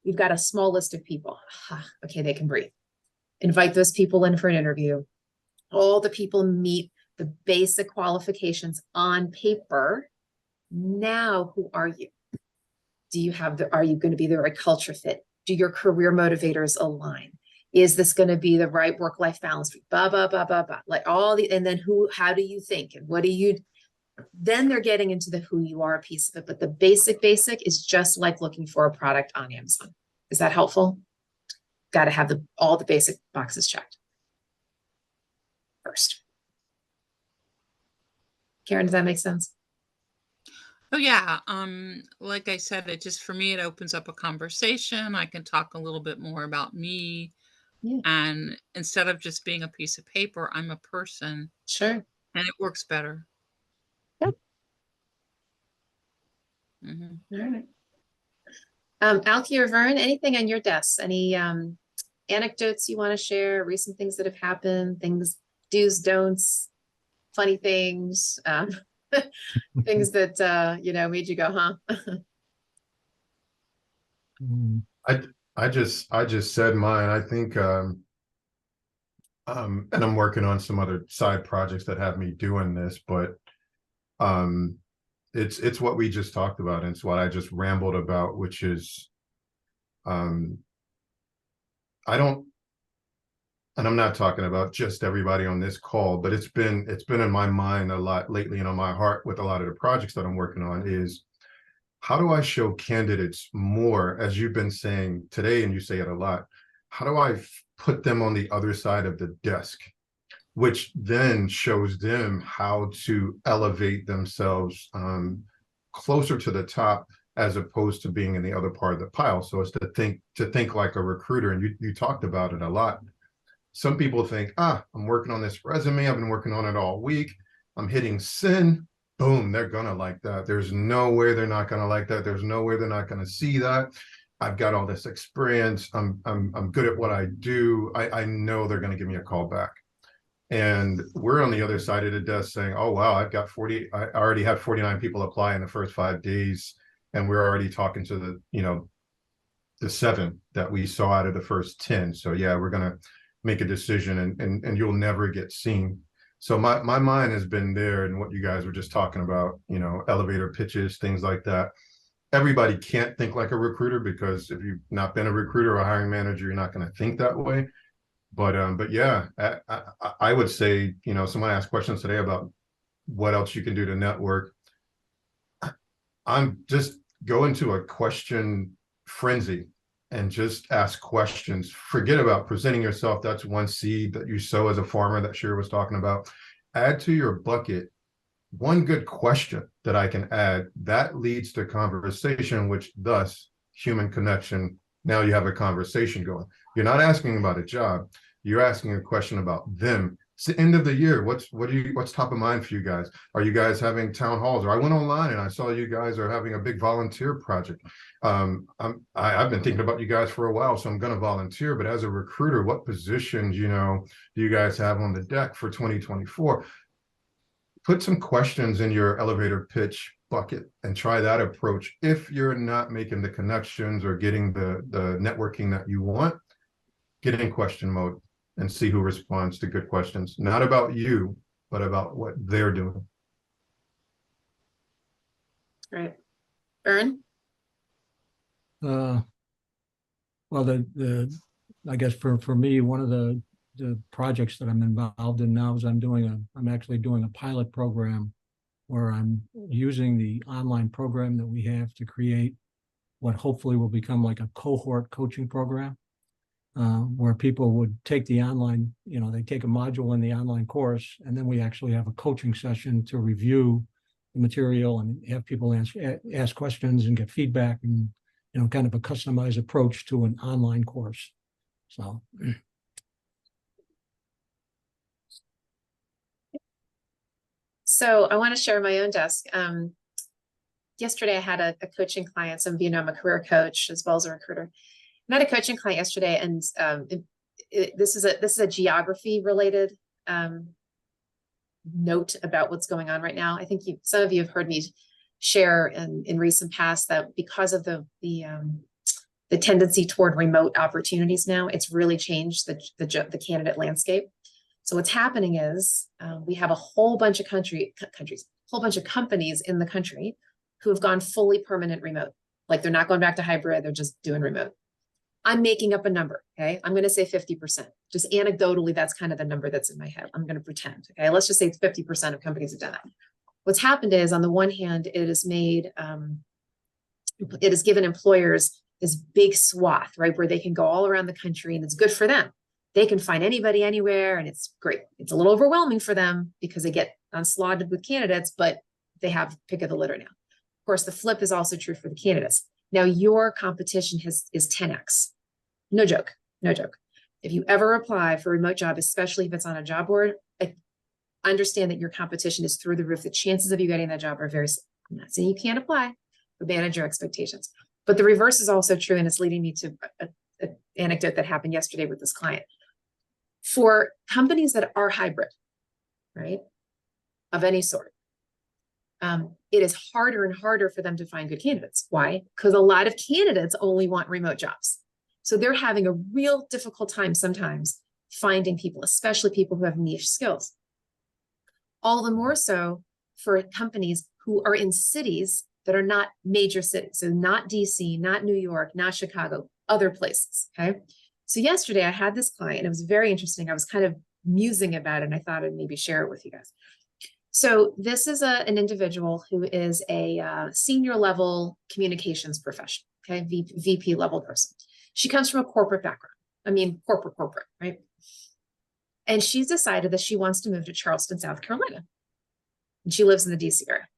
you've got a small list of people. Okay, they can breathe. Invite those people in for an interview. All the people meet the basic qualifications on paper. Now, who are you? Are you going to be the right culture fit? Do your career motivators align? Is this going to be the right work-life balance? Like and then how do you think? And what do you, then they're getting into the who you are piece of it. But the basic is just like looking for a product on Amazon. Is that helpful? Got to have all the basic boxes checked first. Karen, does that make sense? Oh yeah. Like I said, for me, it opens up a conversation. I can talk a little bit more about me. Yeah. And instead of just being a piece of paper, I'm a person. Sure. And it works better. Yep. Mm-hmm. All right. Alki or Vern, anything on your desk? Any anecdotes you want to share? Recent things that have happened? Things, do's, don'ts, funny things, things that made you go, huh? I just said mine. I think and I'm working on some other side projects that have me doing this, but it's what we just talked about, and it's what I just rambled about, which is and I'm not talking about just everybody on this call, but it's been in my mind a lot lately, and on my heart with a lot of the projects that I'm working on, is how do I show candidates more, as you've been saying today, and you say it a lot, how do I put them on the other side of the desk, which then shows them how to elevate themselves closer to the top, as opposed to being in the other part of the pile. So it's to think like a recruiter, and you talked about it a lot. Some people think, I'm working on this resume. I've been working on it all week. I'm hitting send. Boom, they're gonna like that. There's no way they're not gonna like that. There's no way they're not gonna see that. I've got all this experience. I'm good at what I do. I know they're gonna give me a call back. And we're on the other side of the desk saying, oh wow, I already had 49 people apply in the first 5 days, and we're already talking to the 7 that we saw out of the first 10. So yeah, we're gonna make a decision, and you'll never get seen. So my mind has been there, and what you guys were just talking about, elevator pitches, things like that. everybody can't think like a recruiter, because if you've not been a recruiter or a hiring manager, you're not going to think that way. But yeah, I would say, you know, someone asked questions today about what else you can do to network. I'm just go into a question frenzy and just ask questions. Forget about presenting yourself. That's one seed that you sow as a farmer that Shira was talking about. Add to your bucket one good question that I can add that leads to conversation, which thus human connection. Now you have a conversation going. You're not asking about a job. You're asking a question about them. It's the end of the year. What's top of mind for you guys? Are you guys having town halls? Or I went online and I saw you guys are having a big volunteer project. I've been thinking about you guys for a while, so I'm going to volunteer. But as a recruiter, what positions, you know, do you guys have on the deck for 2024? Put some questions in your elevator pitch bucket and try that approach. If you're not making the connections or getting the networking that you want, get in question mode and see who responds to good questions. Not about you, but about what they're doing. Right. Vern? Well, I guess for me, one of the projects that I'm involved in now is I'm actually doing a pilot program where I'm using the online program that we have to create what hopefully will become like a cohort coaching program, where people would take the online, you know, they take a module in the online course, and then we actually have a coaching session to review the material and have people ask questions and get feedback, and, you know, kind of a customized approach to an online course. So. So I want to share my own desk. Yesterday I had a coaching client, so I'm a career coach as well as a recruiter. I had a coaching client yesterday, and this is a geography related note about what's going on right now. I think some of you have heard me share in recent past that because of the tendency toward remote opportunities now, it's really changed the candidate landscape. So what's happening is we have a whole bunch of companies in the country who have gone fully permanent remote. Like they're not going back to hybrid, they're just doing remote. I'm making up a number, okay? I'm going to say 50%. Just anecdotally, that's kind of the number that's in my head. I'm going to pretend, okay? Let's just say 50% of companies have done that. What's happened is, on the one hand, it has given employers this big swath, right, where they can go all around the country, and it's good for them. They can find anybody anywhere, and it's great. It's a little overwhelming for them because they get onslaughted with candidates, but they have pick of the litter now. Of course, the flip is also true for the candidates. Now, your competition is 10x. No joke, no joke. If you ever apply for a remote job, especially if it's on a job board, I understand that your competition is through the roof. The chances of you getting that job are very slim. I'm not saying you can't apply, but manage your expectations. But the reverse is also true, and it's leading me to an anecdote that happened yesterday with this client. For companies that are hybrid, right, of any sort, it is harder and harder for them to find good candidates. Why? Because a lot of candidates only want remote jobs. So they're having a real difficult time sometimes finding people, especially people who have niche skills. All the more so for companies who are in cities that are not major cities. So not DC, not New York, not Chicago, other places, okay? So yesterday I had this client, and it was very interesting. I was kind of musing about it, and I thought I'd maybe share it with you guys. So this is an individual who is a senior level communications professional, okay, VP level person. She comes from a corporate background. I mean, corporate, right? And she's decided that she wants to move to Charleston, South Carolina. And she lives in the DC area.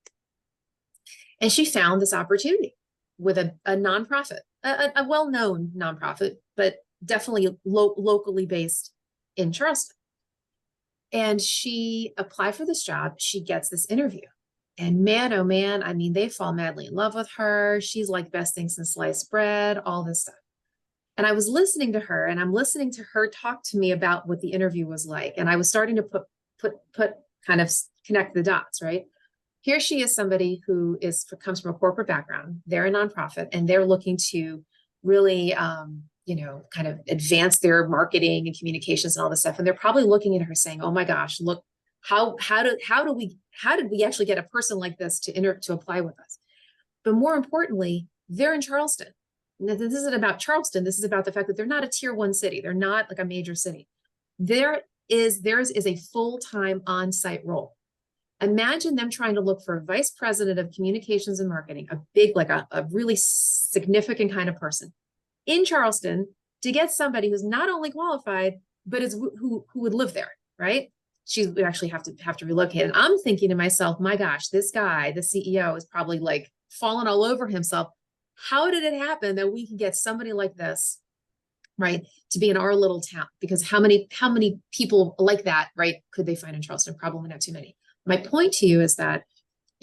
And she found this opportunity with a nonprofit, a well-known nonprofit, but definitely locally based in Charleston. And she applied for this job. She gets this interview. And man, oh man, I mean, they fall madly in love with her. She's like best thing since sliced bread, all this stuff. And I was listening to her, and I'm listening to her talk to me about what the interview was like. And I was starting to kind of connect the dots, right? Here she is, somebody who comes from a corporate background. They're a nonprofit, and they're looking to really, kind of advance their marketing and communications and all this stuff. And they're probably looking at her saying, "Oh my gosh, look, how did we actually get a person like this to apply with us?" But more importantly, they're in Charleston. Now, this isn't about Charleston. This is about the fact that they're not a tier 1 city. They're not like a major city. Theirs is a full-time on-site role. Imagine them trying to look for a vice president of communications and marketing, a big, like a really significant kind of person in Charleston, to get somebody who's not only qualified, but is who would live there, right? She would actually have to relocate. And I'm thinking to myself, my gosh, this guy, the CEO, is probably like falling all over himself. How did it happen that we can get somebody like this, right, to be in our little town? Because how many people like that, right, could they find in Charleston? Probably not too many. My point to you is that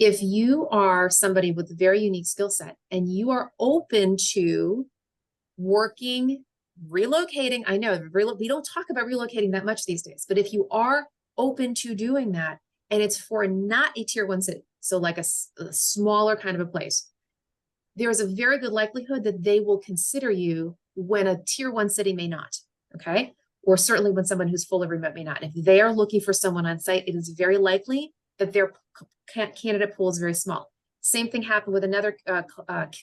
if you are somebody with a very unique skill set and you are open to working, relocating, I know we don't talk about relocating that much these days, but if you are open to doing that, and it's for not a tier 1 city, so like a smaller kind of a place, there is a very good likelihood that they will consider you when a tier 1 city may not, okay? Or certainly when someone who's fully remote may not. If they are looking for someone on site, it is very likely that their candidate pool is very small. Same thing happened with another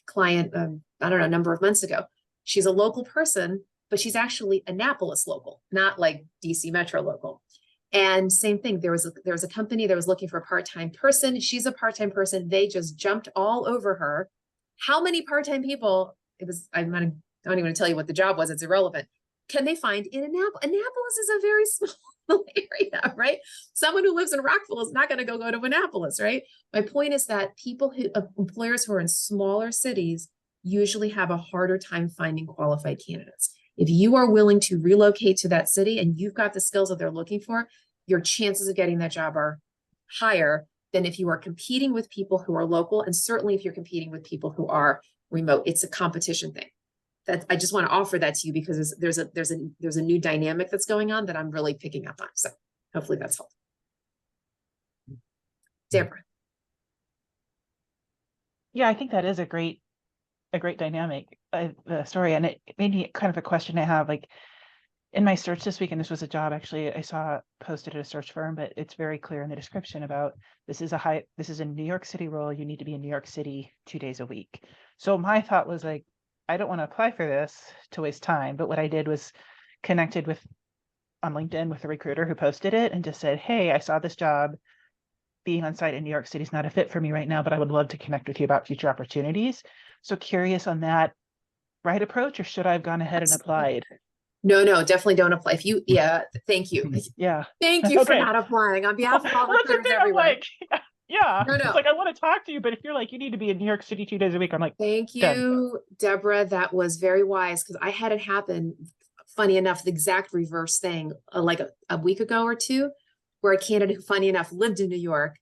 client, I don't know, a number of months ago. She's a local person, but she's actually Annapolis local, not like DC Metro local. And same thing, there was a company that was looking for a part-time person. She's a part-time person. They just jumped all over her. How many part-time people, I don't even want to tell you what the job was, it's irrelevant, can they find in Annapolis? Annapolis is a very small area, right? Someone who lives in Rockville is not going to go to Annapolis, right? My point is that employers who are in smaller cities usually have a harder time finding qualified candidates. If you are willing to relocate to that city and you've got the skills that they're looking for, your chances of getting that job are higher than if you are competing with people who are local, and certainly if you're competing with people who are remote. It's a competition thing. That I just want to offer that to you because there's a new dynamic that's going on that I'm really picking up on. So hopefully that's helpful. Deborah. Yeah, I think that is a great dynamic story, and it made me kind of a question I have, like, in my search this week, and this was a job actually I saw posted at a search firm, but it's very clear in the description about this is a New York City role. You need to be in New York City 2 days a week. So my thought was like, I don't want to apply for this to waste time. But what I did was connected on LinkedIn with a recruiter who posted it and just said, hey, I saw this job. Being on site in New York City is not a fit for me right now, but I would love to connect with you about future opportunities. So curious on that right approach, or should I have gone ahead and applied? No, definitely don't apply. Thank you. Yeah. Thank you for Okay. not applying on behalf of all Well, that's the recruiters thing, I'm everywhere. like, yeah. No. It's like, I want to talk to you, but if you're like, you need to be in New York City 2 days a week, I'm like, Thank done. you, Deborah. That was very wise because I had it happen, funny enough, the exact reverse thing, like a week ago or two, where a candidate who, funny enough, lived in New York,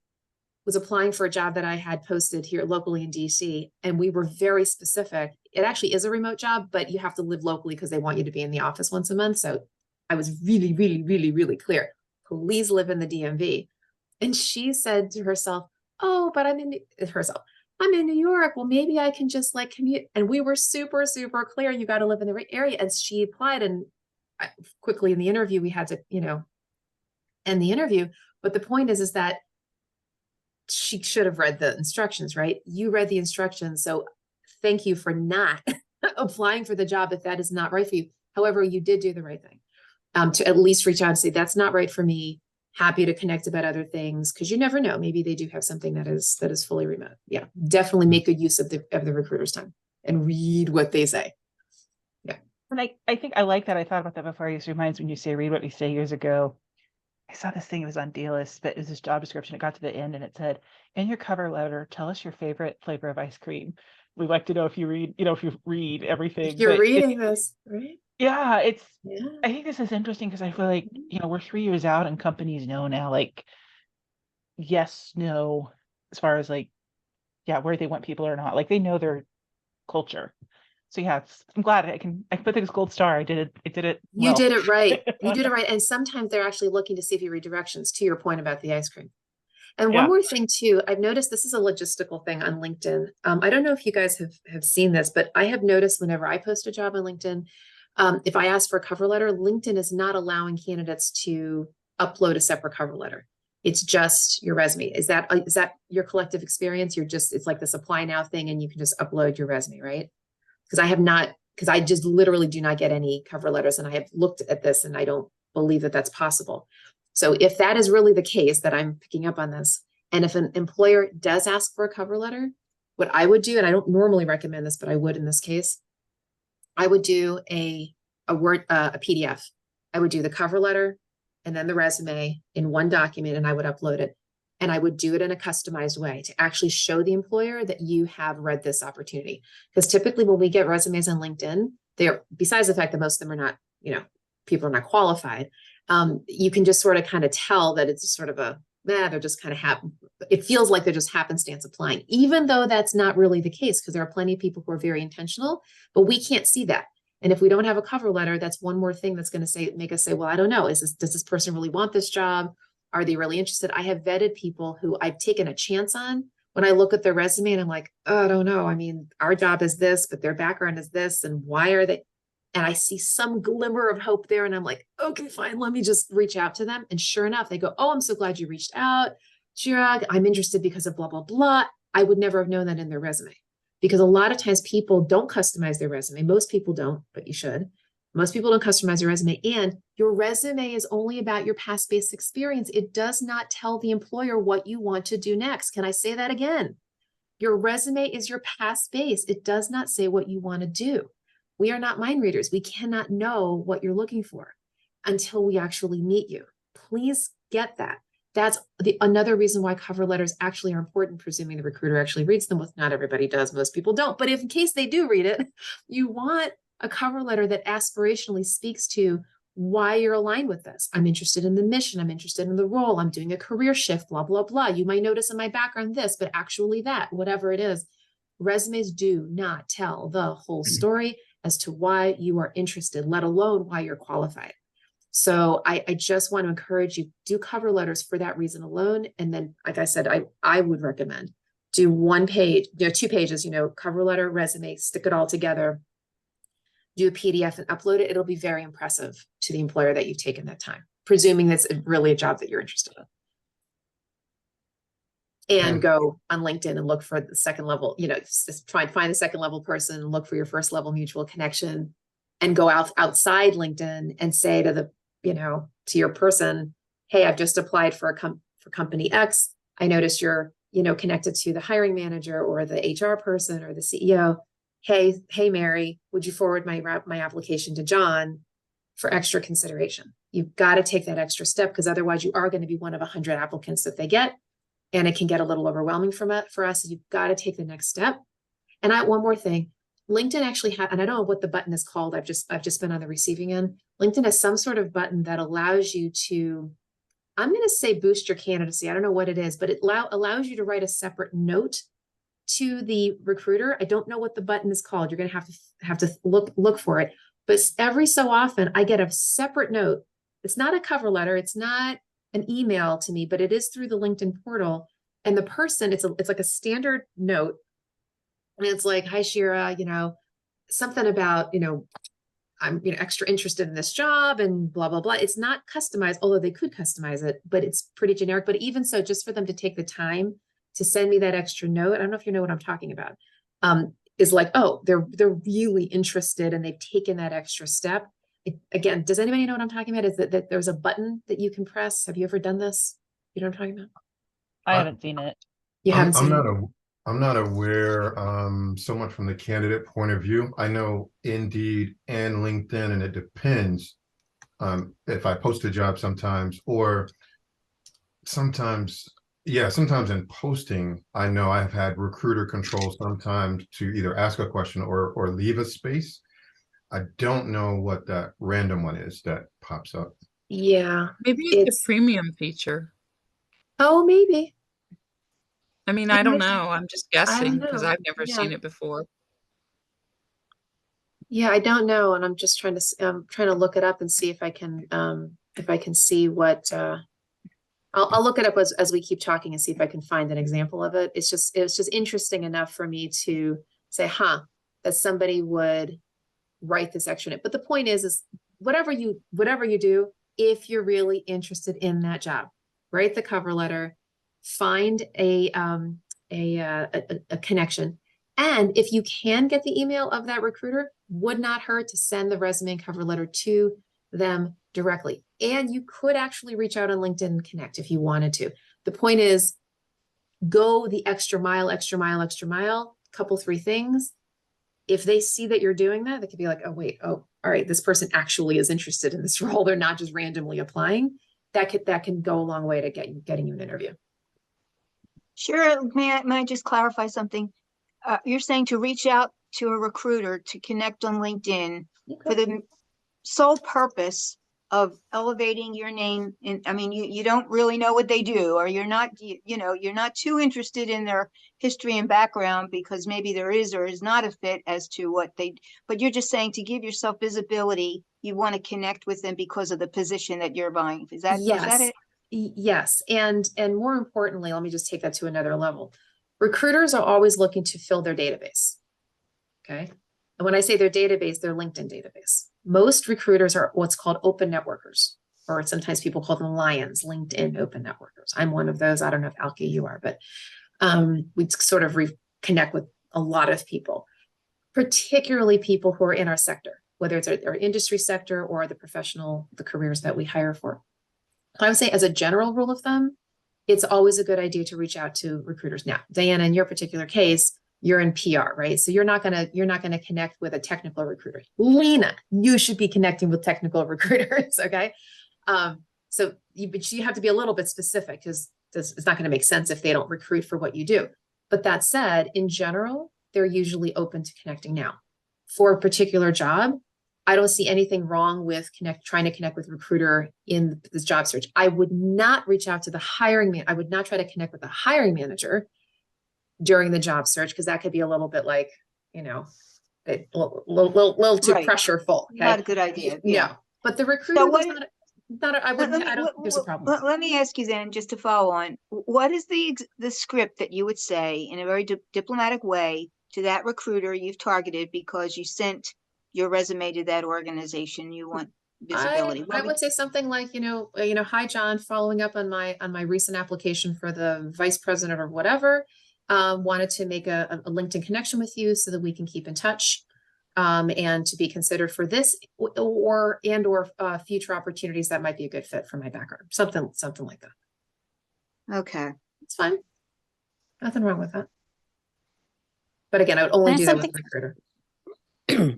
was applying for a job that I had posted here locally in DC. And we were very specific. It actually is a remote job, but you have to live locally because they want you to be in the office once a month. So I was really, really, really, really clear. Please live in the DMV. And she said to herself, oh, but I'm in New York. Well, maybe I can just like commute. And we were super, super clear. You got to live in the right area. And she applied, and quickly in the interview, we had to, end the interview. But the point is that she should have read the instructions, right? You read the instructions. So thank you for not applying for the job if that is not right for you. However, you did do the right thing, to at least reach out and say, that's not right for me. Happy to connect about other things. Cause you never know. Maybe they do have something that is fully remote. Yeah. Definitely make good use of the recruiter's time and read what they say. Yeah. And I think I like that. I thought about that before. It reminds me when you say, read what we say years ago. I saw this thing, it was on Dealist, but it was this job description. It got to the end and it said, in your cover letter, tell us your favorite flavor of ice cream. We like to know if you read everything. You're reading this, right? Yeah, I Yeah. think this is interesting because I feel like, we're 3 years out and companies know now, like, yes, no, as far as like, yeah, where they want people or not. Like, they know their culture. So yeah, I'm glad I can put this gold star. I did it. You well. did it right. You did it right. And sometimes they're actually looking to see if you read directions, to your point about the ice cream. And Yeah. one more thing too, I've noticed this is a logistical thing on LinkedIn. I don't know if you guys have seen this, but I have noticed whenever I post a job on LinkedIn, if I ask for a cover letter, LinkedIn is not allowing candidates to upload a separate cover letter. it's just your resume. Is that your collective experience? It's like this apply now thing and you can just upload your resume, right? Because I just literally do not get any cover letters, and I have looked at this and I don't believe that that's possible. So if that is really the case, that I'm picking up on this, and if an employer does ask for a cover letter, what I would do, and I don't normally recommend this, but I would in this case, I would do a PDF. I would do the cover letter and then the resume in one document, and I would upload it. And I would do it in a customized way to actually show the employer that you have read this opportunity. Because typically when we get resumes on LinkedIn, they're, besides the fact that most of them are not, people are not qualified, you can just sort of kind of tell that it's sort of they're just kind of it feels like they're just happenstance applying, even though that's not really the case, because there are plenty of people who are very intentional, but we can't see that. And if we don't have a cover letter, that's one more thing that's going to make us say, well, I don't know, does this person really want this job? Are they really interested? I have vetted people who I've taken a chance on when I look at their resume and I'm like, oh, I don't know. I mean, our job is this, but their background is this. And why are they? And I see some glimmer of hope there. And I'm like, okay, fine. Let me just reach out to them. And sure enough, they go, oh, I'm so glad you reached out, Chirag. I'm interested because of blah, blah, blah. I would never have known that in their resume, because a lot of times people don't customize their resume. Most people don't, but you should. Most people don't customize your resume, and your resume is only about your past-based experience. It does not tell the employer what you want to do next. Can I say that again? Your resume is your past base. It does not say what you want to do. We are not mind readers. We cannot know what you're looking for until we actually meet you. Please get that. That's another reason why cover letters actually are important, presuming the recruiter actually reads them. With not everybody does, most people don't. But if in case they do read it, you want a cover letter that aspirationally speaks to why you're aligned with this. I'm interested in the mission. I'm interested in the role. I'm doing a career shift, blah, blah, blah. You might notice in my background this, but actually that, whatever it is. Resumes do not tell the whole story as to why you are interested, let alone why you're qualified. So I just want to encourage you, do cover letters for that reason alone. And then, like I said, I would recommend do 1 page, 2 pages, cover letter, resume, stick it all together, do a PDF and upload it. It'll be very impressive to the employer that you've taken that time, presuming that's really a job that you're interested in. And go on LinkedIn and look for the second level, just try and find the second level person, look for your first level mutual connection, and go outside LinkedIn and say to to your person, hey, I've just applied for company X. I noticed you're, connected to the hiring manager or the HR person or the CEO. Hey, Mary, would you forward my application to John for extra consideration? You've got to take that extra step, because otherwise you are going to be one of 100 applicants that they get. And it can get a little overwhelming for us. You've got to take the next step. And one more thing, LinkedIn actually and I don't know what the button is called. I've just been on the receiving end. LinkedIn has some sort of button that allows you to, I'm going to say, boost your candidacy. I don't know what it is, but it allows you to write a separate note to the recruiter. I don't know what the button is called. You're going to have to look for it. But every so often I get a separate note. It's not a cover letter. It's not an email to me, but it is through the LinkedIn portal. And the person, it's like a standard note. And it's like, hi, Shira, something about, I'm extra interested in this job and blah, blah, blah. It's not customized, although they could customize it, but it's pretty generic. But even so, just for them to take the time to send me that extra note, I don't know if you know what I'm talking about, is like, oh, they're really interested and they've taken that extra step. Again, does anybody know what I'm talking about? Is that there's a button that you can press? Have you ever done this? You know what I'm talking about? I haven't seen it. You haven't seen it? I'm not aware so much from the candidate point of view. I know Indeed and LinkedIn, and it depends if I post a job sometimes, or sometimes in posting, I know I've had recruiter control sometimes to either ask a question or leave a space. I don't know what that random one is that pops up. Yeah. Maybe it's a premium feature. Oh, maybe. I mean, I don't know. I'm just guessing because I've never seen it before. Yeah, I don't know. And I'm just trying to look it up and see if I can see what, I'll look it up as we keep talking and see if I can find an example of it. It's just interesting enough for me to say, that somebody would write this extra note. But the point is whatever you do, if you're really interested in that job, write the cover letter, find a connection. And if you can get the email of that recruiter, would not hurt to send the resume and cover letter to them directly. And you could actually reach out on LinkedIn and connect if you wanted to. The point is, go the extra mile, couple, 3 things. If they see that you're doing that, they could be like, oh, wait, oh, all right, this person actually is interested in this role. They're not just randomly applying. That can go a long way to getting you an interview. Sure. May I just clarify something? You're saying to reach out to a recruiter to connect on LinkedIn for the sole purpose of elevating your name. And I mean, you don't really know what they do, or you're not, you're not too interested in their history and background because maybe there is or is not a fit as to what but you're just saying to give yourself visibility, you want to connect with them because of the position that you're buying. Is that it? Yes. And more importantly, let me just take that to another level. Recruiters are always looking to fill their database. Okay. And when I say their database, their LinkedIn database. Most recruiters are what's called open networkers, or sometimes people call them lions, LinkedIn open networkers. I'm one of those. I don't know if Alki you are, but we sort of connect with a lot of people, particularly people who are in our sector, whether it's our industry sector or the careers that we hire for. I would say as a general rule of thumb, it's always a good idea to reach out to recruiters. Now, Diana, in your particular case, you're in PR, right? So you're not gonna connect with a technical recruiter. Lena, you should be connecting with technical recruiters, okay? But you have to be a little bit specific because it's not going to make sense if they don't recruit for what you do. But that said, in general, they're usually open to connecting now. For a particular job, I don't see anything wrong with trying to connect with a recruiter in this job search. I would not reach out to the hiring man. I would not try to connect with the hiring manager during the job search, because that could be a little bit like, a little too Right. pressureful. Okay? Not a good idea. Yeah. No, but the recruiter So I don't think there's a problem. Let me ask you then, just to follow on, what is the script that you would say in a very diplomatic way to that recruiter you've targeted because you sent your resume to that organization? You want visibility. I would say something like, hi, John, following up on my recent application for the vice president or whatever, wanted to make a LinkedIn connection with you so that we can keep in touch. And to be considered for this or future opportunities that might be a good fit for my background. Something like that. Okay. It's fine. Nothing wrong with that. But again, I would only do that with a recruiter.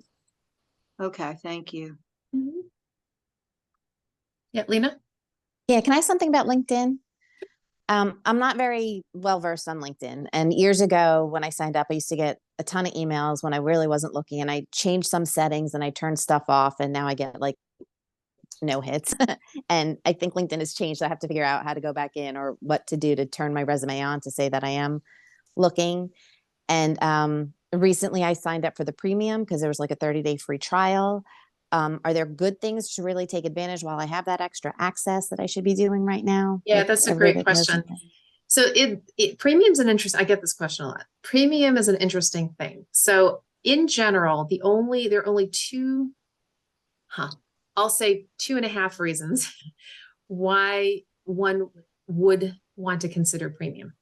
Okay, thank you. Mm-hmm. Yeah, Lena? Yeah, can I ask something about LinkedIn? I'm not very well versed on LinkedIn. And years ago when I signed up, I used to get a ton of emails when I really wasn't looking, and I changed some settings and I turned stuff off, and now I get like no hits. And I think LinkedIn has changed. So I have to figure out how to go back in or what to do to turn my resume on to say that I am looking. And recently I signed up for the premium because there was like a 30-day free trial. Are there good things to really take advantage while I have that extra access that I should be doing right now? Yeah, Like that's a great question. So premium's an interest. I get this question a lot. Premium is an interesting thing. So in general, there are only I'll say 2.5 reasons why one would want to consider premium.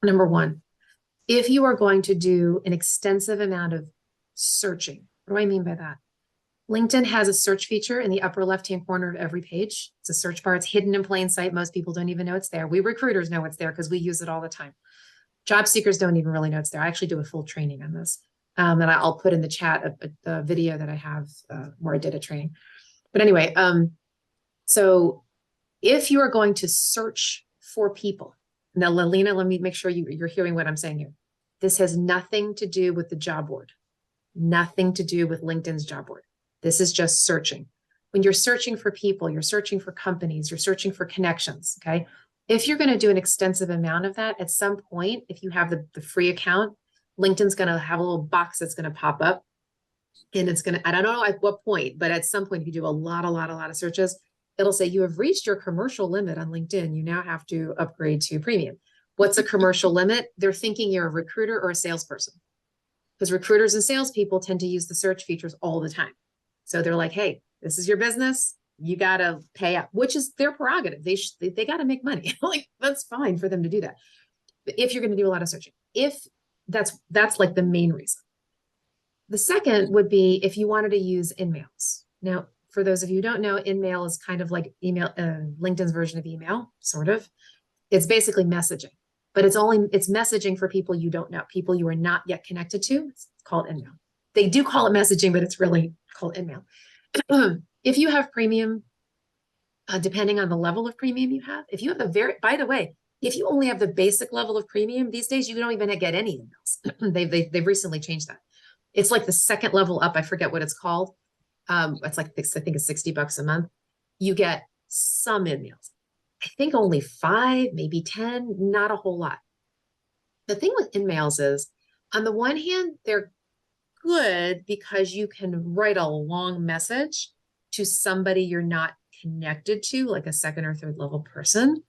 Number one, if you are going to do an extensive amount of searching, what do I mean by that? LinkedIn has a search feature in the upper left-hand corner of every page. It's a search bar. It's hidden in plain sight. Most people don't even know it's there. We recruiters know it's there because we use it all the time. Job seekers don't even really know it's there. I actually do a full training on this. And I'll put in the chat a video that I have where I did a training. But anyway, so if you are going to search for people, now, Lena, let me make sure you're hearing what I'm saying here. This has nothing to do with the job board, nothing to do with LinkedIn's job board. This is just searching. When you're searching for people, you're searching for companies, you're searching for connections, okay? If you're going to do an extensive amount of that, at some point, if you have the free account, LinkedIn's going to have a little box that's going to pop up. And it's going to, I don't know at what point, but at some point, if you do a lot of searches, it'll say you have reached your commercial limit on LinkedIn. You now have to upgrade to premium. What's a commercial limit? They're thinking you're a recruiter or a salesperson, because recruiters and salespeople tend to use the search features all the time. So they're like, hey, this is your business. you gotta pay up, which is their prerogative. They gotta make money. Like, that's fine for them to do that. But if you're going to do a lot of searching, if that's like the main reason. The second would be if you wanted to use InMails. Now, for those of you who don't know, InMail is kind of like email, LinkedIn's version of email, sort of. It's basically messaging, but it's messaging for people you don't know, people you are not yet connected to. It's called InMail. They do call it messaging, but it's really called InMail. If you have premium, depending on the level of premium you have, if you have by the way, if you only have the basic level of premium, these days you don't even get any emails. They've recently changed that. It's like the second level up. I forget what it's called. It's like, I think it's $60 a month. You get some emails. I think only 5, maybe 10, not a whole lot. The thing with InMails is, on the one hand, they're good because you can write a long message to somebody you're not connected to, like a second or third level person.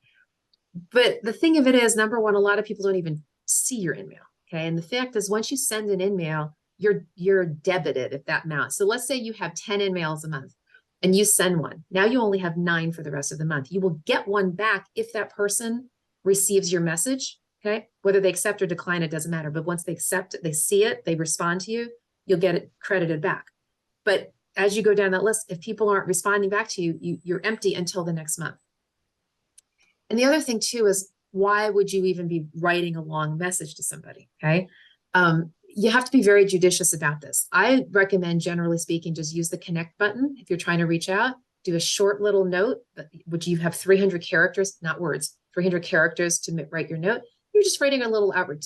But the thing of it is, number one, a lot of people don't even see your InMail. Okay. And the fact is, once you send an InMail, you're debited at that amount. So let's say you have 10 InMails a month and you send one. Now you only have 9 for the rest of the month. You will get one back if that person receives your message. Okay. Whether they accept or decline, it doesn't matter. But once they accept it, they see it, they respond to you, you'll get it credited back. But as you go down that list, if people aren't responding back to you, you're empty until the next month. And the other thing too is, why would you even be writing a long message to somebody? Okay. You have to be very judicious about this. I recommend, generally speaking, just use the connect button. If you're trying to reach out, do a short little note, which you have 300 characters, not words, 300 characters to write your note. You're just writing a little outreach.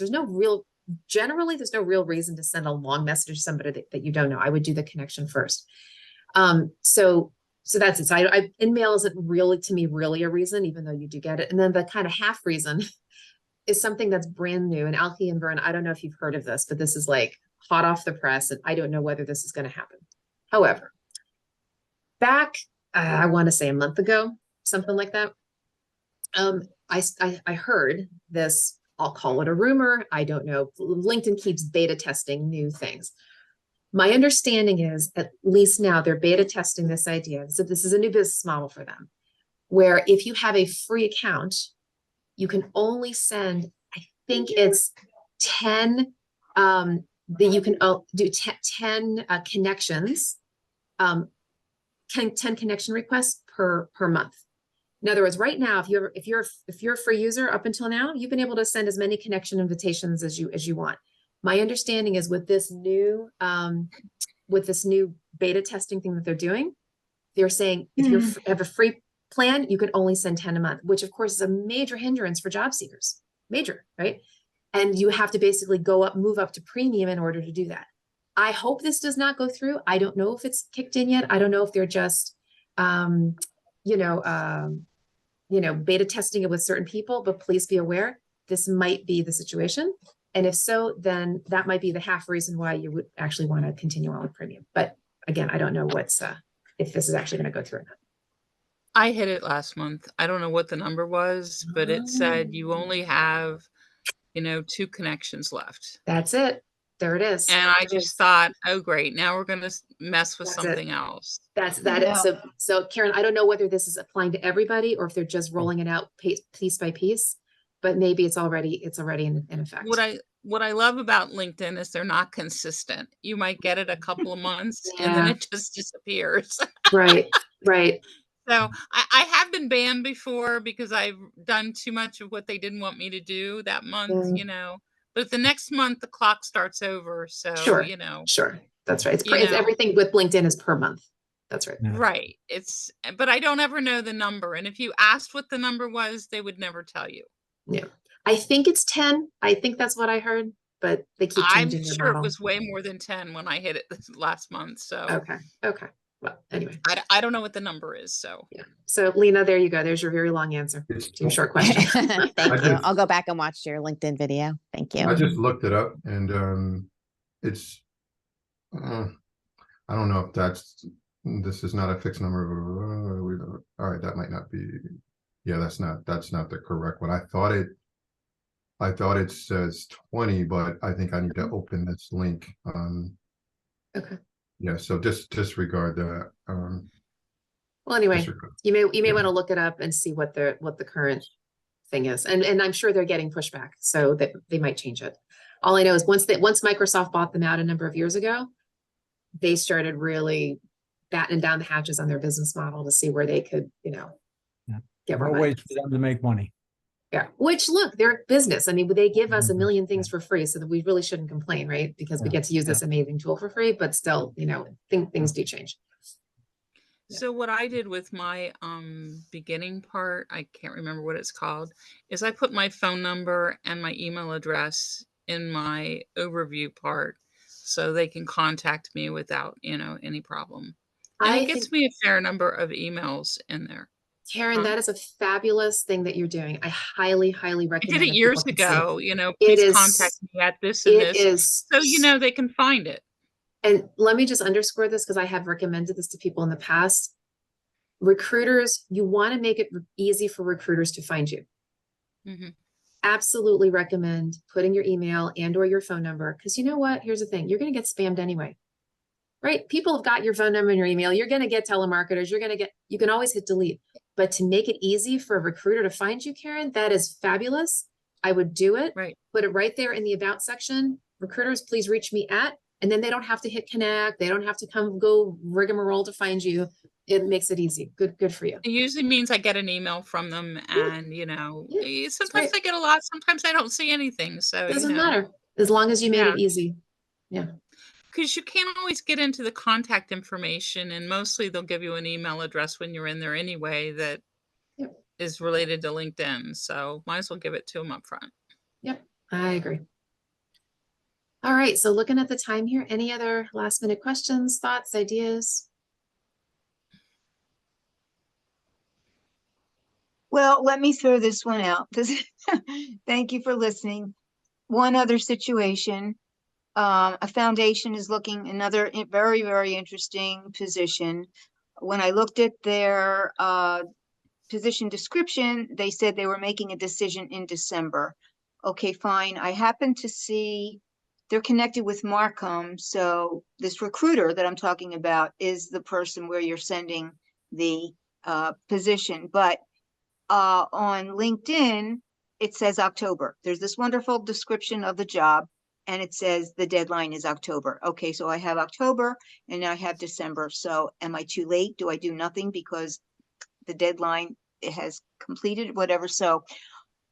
Generally, there's no real reason to send a long message to somebody that you don't know. I would do the connection first. So that's it. So InMail isn't really, to me, really a reason, even though you do get it. And then the kind of half reason is something that's brand new. And Alki and Vern, I don't know if you've heard of this, but this is like hot off the press, and I don't know whether this is going to happen. However, back, I want to say a month ago, something like that, I heard this, I'll call it a rumor. I don't know. LinkedIn keeps beta testing new things. My understanding is, at least now, they're beta testing this idea. So this is a new business model for them, where if you have a free account, you can only send, I think it's 10, that you can do 10 connections, 10 connection requests per month. In other words, right now, if you're a free user up until now, you've been able to send as many connection invitations as you want. My understanding is, with this new beta testing thing that they're doing, they're saying if you have a free plan, you can only send 10 a month, which of course is a major hindrance for job seekers. Major, right? And you have to basically move up to premium in order to do that. I hope this does not go through. I don't know if it's kicked in yet. I don't know if they're just, beta testing it with certain people, but please be aware, this might be the situation. And if so, then that might be the half reason why you would actually want to continue on with premium. But again, I don't know if this is actually going to go through or not. I hit it last month. I don't know what the number was, but it said you only have, 2 connections left. That's it. There it is. And I just thought, oh, great. Now we're going to mess with something else. That's it. So Karen, I don't know whether this is applying to everybody or if they're just rolling it out piece by piece, but maybe it's already in effect. What I love about LinkedIn is they're not consistent. You might get it a couple of months and then it just disappears. Right. So I have been banned before because I've done too much of what they didn't want me to do that month, But the next month the clock starts over. So sure. That's right. It's everything with LinkedIn is per month. That's right. Yeah. Right. But I don't ever know the number. And if you asked what the number was, they would never tell you. Yeah. I think it's 10. I think that's what I heard, but they keep changing I'm the sure model. it was way more than 10 when I hit it this last month. So Okay. Well, anyway. I don't know what the number is. So yeah. So Lena, there you go. There's your very long answer to your short question. Thank you. I'll go back and watch your LinkedIn video. Thank you. I just looked it up, and it's I don't know if this is not a fixed number. All right, that might not be. Yeah, that's not the correct one. I thought it says 20, but I think I need to open this link. Okay. Yeah, so just disregard that. Well, anyway, disregard. you may Yeah. want to look it up and see what the current thing is. And I'm sure they're getting pushback, so that they might change it. All I know is once Microsoft bought them out a number of years ago, they started really battening down the hatches on their business model to see where they could, Yeah. get more More money. ways for them to make money. Yeah, which look, they're business. I mean, they give us a Mhm. million things for free, so that we really shouldn't complain, right? Because we Yeah, get to use this amazing tool for free, but still, things do change. Yeah. So what I did with my beginning part, I can't remember what it's called, is I put my phone number and my email address in my overview part so they can contact me without, any problem. And I it think, gets me a fair number of emails in there. Karen, Huh? that is a fabulous thing that you're doing. I highly, highly I did recommend it that years people consider. ago, It please contact is, me at this and it this, is, so they can find it. and let me just underscore this because I have recommended this to people in the past. Recruiters, you want to make it easy for recruiters to find you. hmm Absolutely recommend putting your email and or your phone number, because you know what? Here's the thing, you're going to get spammed anyway, right? People have got your phone number and your email. You're going to get telemarketers. You can always hit delete, but to make it easy for a recruiter to find you, Karen, that is fabulous. I would do it. Right. Put it right there in the about section. Recruiters, please reach me at, and then they don't have to hit connect. They don't have to go rigmarole to find you. It makes it easy. Good for you. It usually means I get an email from them, and sometimes great. I get a lot, sometimes I don't see anything. So Doesn't matter as long as you made it easy. Yeah. Because you can't always get into the contact information, and mostly they'll give you an email address when you're in there anyway that Yep. is related to LinkedIn. So might as well give it to them up front. Yep, I agree. All right, so looking at the time here, any other last minute questions, thoughts, ideas? Well, let me throw this one out. Thank you for listening. One other situation, a foundation is looking another very, very interesting position. When I looked at their position description, they said they were making a decision in December. Okay, fine. I happened to see they're connected with Marcom. So this recruiter that I'm talking about is the person where you're sending the position. But on LinkedIn, it says October. There's this wonderful description of the job, and it says the deadline is October. Okay, so I have October and now I have December. So am I too late? Do I do nothing because the deadline has completed, whatever? So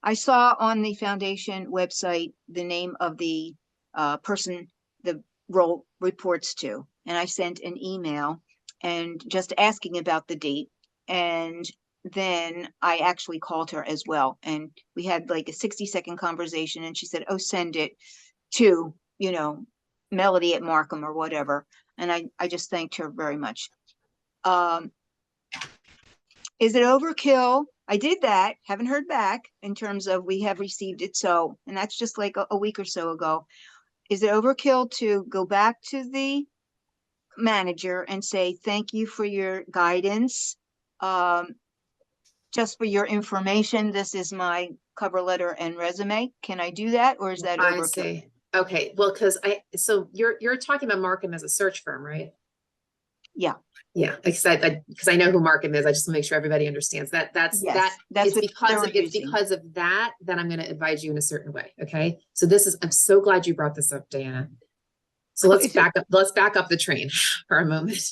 I saw on the foundation website the name of the person the role reports to, and I sent an email and just asking about the date. And then I actually called her as well, and we had like a 60-second conversation, and she said, oh, send it to, Melody at Markham or whatever. And I just thanked her very much. Is it overkill? I did that, haven't heard back in terms of we have received it. So, and that's just like a week or so ago. Is it overkill to go back to the manager and say, thank you for your guidance? Just for your information, this is my cover letter and resume. Can I do that, or is that overkill? I see. Okay, well, so you're talking about Markham as a search firm, right? Yeah. Yeah, because I know who Markham is. I just want to make sure everybody understands that. That's it's because of that I'm going to advise you in a certain way. Okay, so I'm so glad you brought this up, Diana. So let's back up the train for a moment.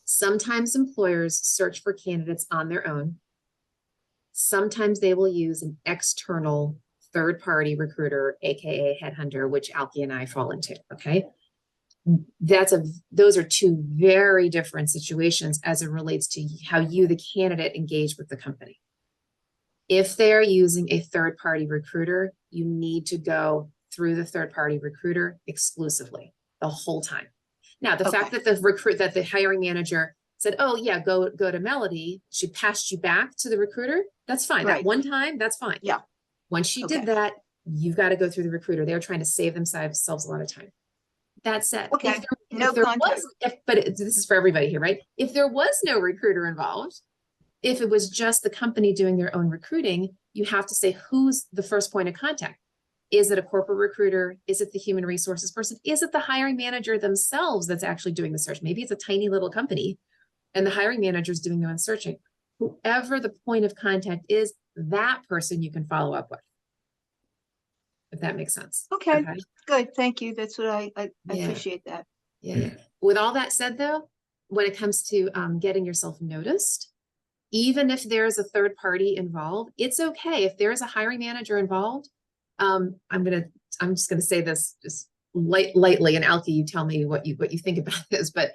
Sometimes employers search for candidates on their own. Sometimes they will use an external third-party recruiter, aka headhunter, which Alki and I fall into. Okay, those are two very different situations as it relates to how you, the candidate, engage with the company. If they're using a third-party recruiter, you need to go through the third-party recruiter exclusively the whole time. Now, the fact that the hiring manager said, oh yeah, go to Melody, she passed you back to the recruiter, that's fine. Right. That one time, that's fine. Yeah. Once she did that, you've got to go through the recruiter. They're trying to save themselves a lot of time. That said, Okay. but this is for everybody here, right? If there was no recruiter involved, if it was just the company doing their own recruiting, you have to say, who's the first point of contact? Is it a corporate recruiter? Is it the human resources person? Is it the hiring manager themselves that's actually doing the search? Maybe it's a tiny little company and the hiring manager is doing their own searching. Whoever the point of contact is, that person you can follow up with. If that makes sense. Okay, good. Thank you. That's what I Yeah. appreciate that. Yeah. With all that said, though, when it comes to getting yourself noticed, even if there's a third party involved, it's okay. If there's a hiring manager involved, I'm just gonna say this just lightly, and Alki, you tell me what you think about this, but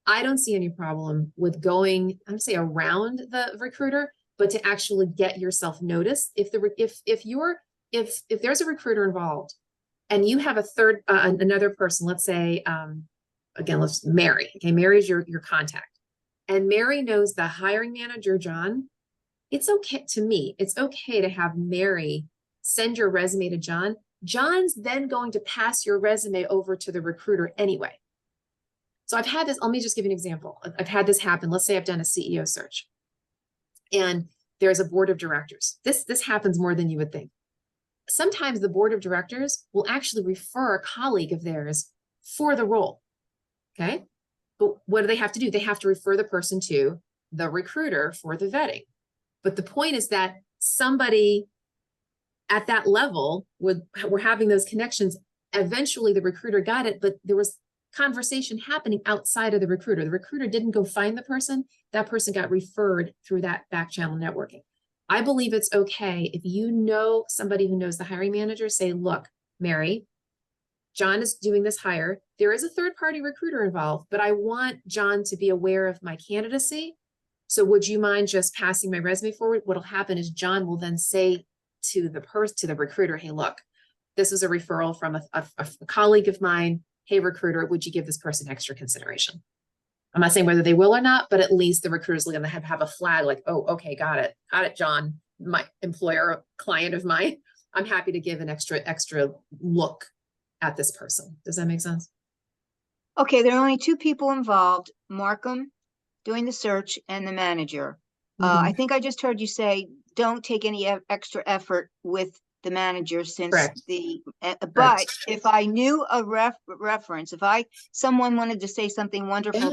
I don't see any problem with going, I'm gonna say around the recruiter, but to actually get yourself noticed. If there's a recruiter involved and you have a third, another person, let's say, again, let's Mary. Okay, Mary's your contact. And Mary knows the hiring manager, John. It's okay to me. It's okay to have Mary send your resume to John. John's then going to pass your resume over to the recruiter anyway. So I've had this, let me just give you an example. I've had this happen. Let's say I've done a CEO search and there's a board of directors. This happens more than you would think. Sometimes the board of directors will actually refer a colleague of theirs for the role. Okay. But what do they have to do? They have to refer the person to the recruiter for the vetting. But the point is that somebody at that level were having those connections. Eventually the recruiter got it, but there was conversation happening outside of the recruiter. The recruiter didn't go find the person. That person got referred through that back channel networking. I believe it's okay if you know somebody who knows the hiring manager, say, look, Mary, John is doing this hire. There is a third party recruiter involved, but I want John to be aware of my candidacy. So would you mind just passing my resume forward? What'll happen is John will then say to the recruiter, hey, look, this is a referral from a colleague of mine. Hey, recruiter, would you give this person extra consideration? I'm not saying whether they will or not, but at least the recruiter's going to have a flag like, oh, okay, got it, John, my employer, client of mine. I'm happy to give an extra look at this person. Does that make sense? Okay, there are only two people involved, Markham doing the search and the manager. I think I just heard you say, don't take any extra effort with the manager since Correct. but if I knew a reference, someone wanted to say something wonderful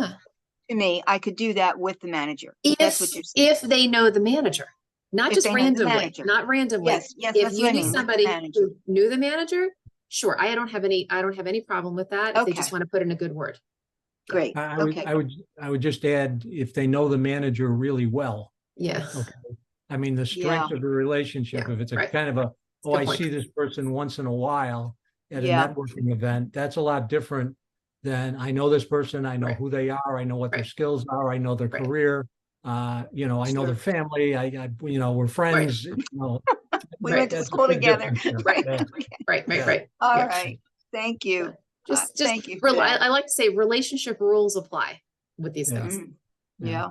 to me, I could do that with the manager. That's what you're saying. If they know the manager, not just randomly, not randomly. Yes, if you knew somebody who knew the manager, sure. I don't have any problem with that. If they just want to put in a good word. Great. I would just add, if they know the manager really well. Yeah. Okay. I mean, the strength of the relationship, if it's a kind of I see this person once in a while at a networking event, that's a lot different than I know this person, I know who they are, I know what their skills are, I know their career, I know their family, we're friends, we went to school together. Right. All right. Thank you. Thank you. I like to say relationship rules apply with these things. Yeah.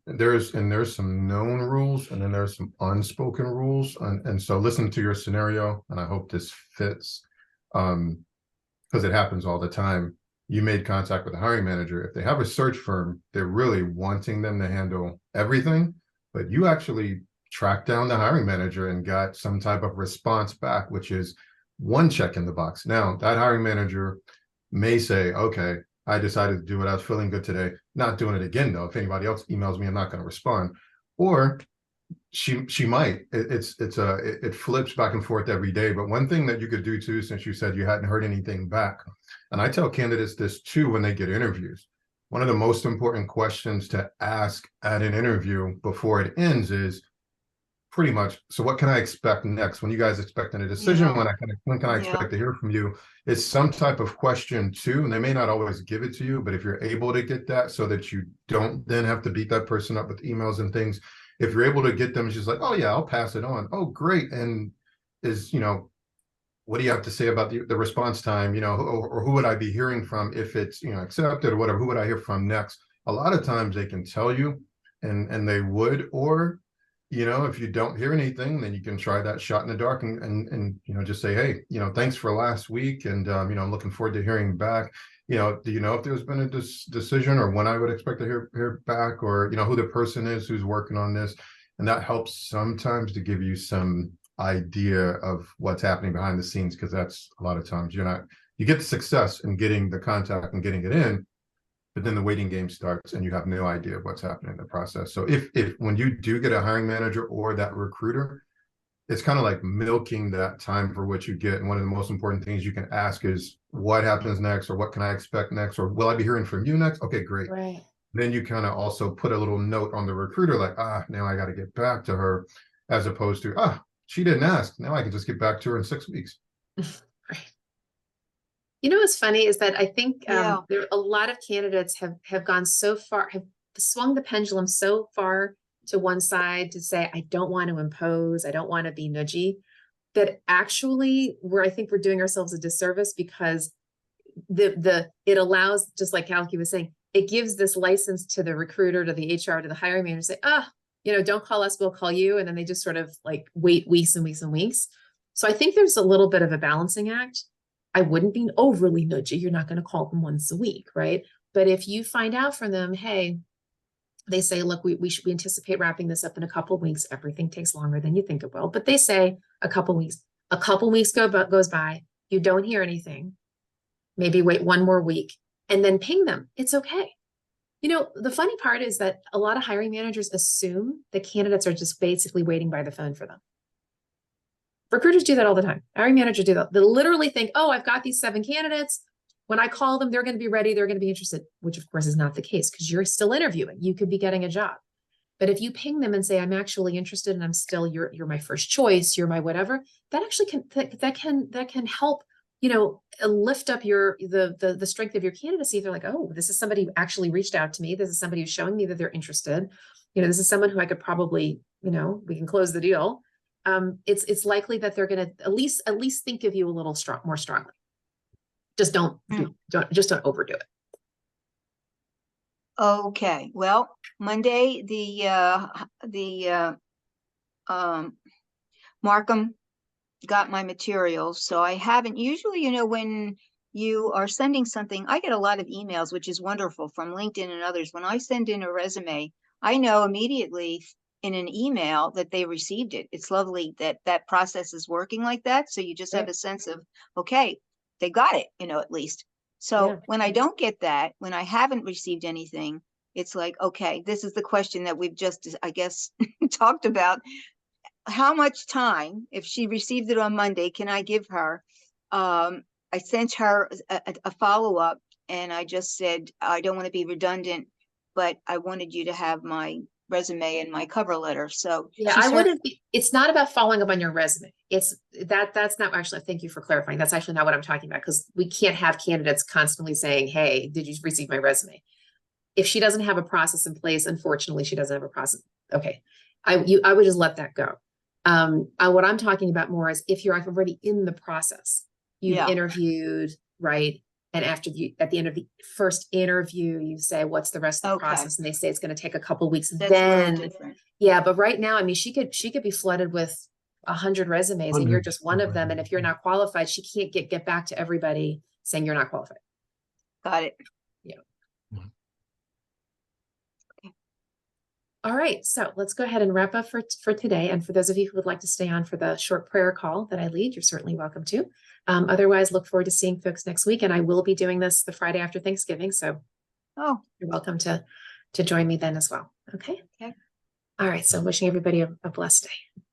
There's some known rules and then there's some unspoken rules. And so listen to your scenario, and I hope this fits because it happens all the time. You made contact with the hiring manager. If they have a search firm, they're really wanting them to handle everything, but you actually tracked down the hiring manager and got some type of response back, which is one check in the box. Now that hiring manager may say, okay, I decided to do it. I was feeling good today. Not doing it again, though. If anybody else emails me, I'm not going to respond. Or she might. It flips back and forth every day. But one thing that you could do too, since you said you hadn't heard anything back, and I tell candidates this too when they get interviews. One of the most important questions to ask at an interview before it ends is pretty much, so what can I expect next? When you guys expecting a decision, when can I expect to hear from you? It's some type of question too, and they may not always give it to you, but if you're able to get that so that you don't then have to beat that person up with emails and things, if you're able to get them, it's just like, oh yeah, I'll pass it on. Oh, great. And what do you have to say about the response time, or who would I be hearing from if it's, accepted or whatever, who would I hear from next? A lot of times they can tell you and they would, or if you don't hear anything, then you can try that shot in the dark and just say, hey, thanks for last week. And, I'm looking forward to hearing back. Do you know if there's been a decision or when I would expect to hear back, or, who the person is who's working on this? And that helps sometimes to give you some idea of what's happening behind the scenes, because that's a lot of times you get the success in getting the contact and getting it in. but then the waiting game starts and you have no idea what's happening in the process. So if when you do get a hiring manager or that recruiter, it's kind of like milking that time for what you get. And one of the most important things you can ask is what happens next, or what can I expect next, or will I be hearing from you next? Okay, great. Right. Then you kind of also put a little note on the recruiter, like, now I got to get back to her, as opposed to, she didn't ask. Now I can just get back to her in 6 weeks. Right. You know, what's funny is that I think Yeah. there a lot of candidates have gone so far, have swung the pendulum so far to one side to say, I don't want to impose, I don't want to be nudgy, that actually I think we're doing ourselves a disservice, because it allows, just like Kalki was saying, it gives this license to the recruiter, to the HR, to the hiring manager to say, don't call us, we'll call you. And then they just sort of like wait weeks and weeks and weeks. So I think there's a little bit of a balancing act. I wouldn't be overly nudgy. You're not going to call them once a week, right? But if you find out from them, hey, they say, look, we anticipate wrapping this up in a couple of weeks. Everything takes longer than you think it will. But they say a couple weeks goes by, you don't hear anything. Maybe wait one more week and then ping them. It's okay. The funny part is that a lot of hiring managers assume that candidates are just basically waiting by the phone for them. Recruiters do that all the time. Hiring managers do that. They literally think, oh, I've got these 7 candidates. When I call them, they're going to be ready. They're going to be interested, which of course is not the case, because you're still interviewing. You could be getting a job. But if you ping them and say, I'm actually interested and I'm still, you're my first choice, you're my whatever, that actually can help, lift up the strength of your candidacy. They're like, oh, this is somebody who actually reached out to me. This is somebody who's showing me that they're interested. This is someone who I could probably, we can close the deal. It's likely that they're going to at least think of you a little more strongly. Just don't overdo it. Okay, well, Monday, Markham got my materials, so I haven't, usually, when you are sending something, I get a lot of emails, which is wonderful, from LinkedIn and others. When I send in a resume, I know immediately in an email that they received it. It's lovely that process is working like that. So you just have a sense of, okay, they got it, at least. So when I don't get that, when I haven't received anything, it's like, okay, this is the question that we've just, I guess, talked about. How much time, if she received it on Monday, can I give her? I sent her a follow-up, and I just said, I don't want to be redundant, but I wanted you to have my resume and my cover letter. So I wouldn't be, it's not about following up on your resume. That's not actually, thank you for clarifying. That's actually not what I'm talking about, because we can't have candidates constantly saying, hey, did you receive my resume? If she doesn't have a process in place, unfortunately, she doesn't have a process. Okay. I would just let that go. What I'm talking about more is if you're already in the process, you've interviewed, right? And at the end of the first interview, you say, what's the rest of the process? And they say it's going to take a couple of weeks. Then, but right now, I mean, she could be flooded with 100 resumes and you're just one of them. And if you're not qualified, she can't get back to everybody saying you're not qualified. Got it. Yeah. All right, so let's go ahead and wrap up for today. And for those of you who would like to stay on for the short prayer call that I lead, you're certainly welcome to. Otherwise, look forward to seeing folks next week. And I will be doing this the Friday after Thanksgiving. So you're welcome to join me then as well. Okay. Okay. All right, so wishing everybody a blessed day.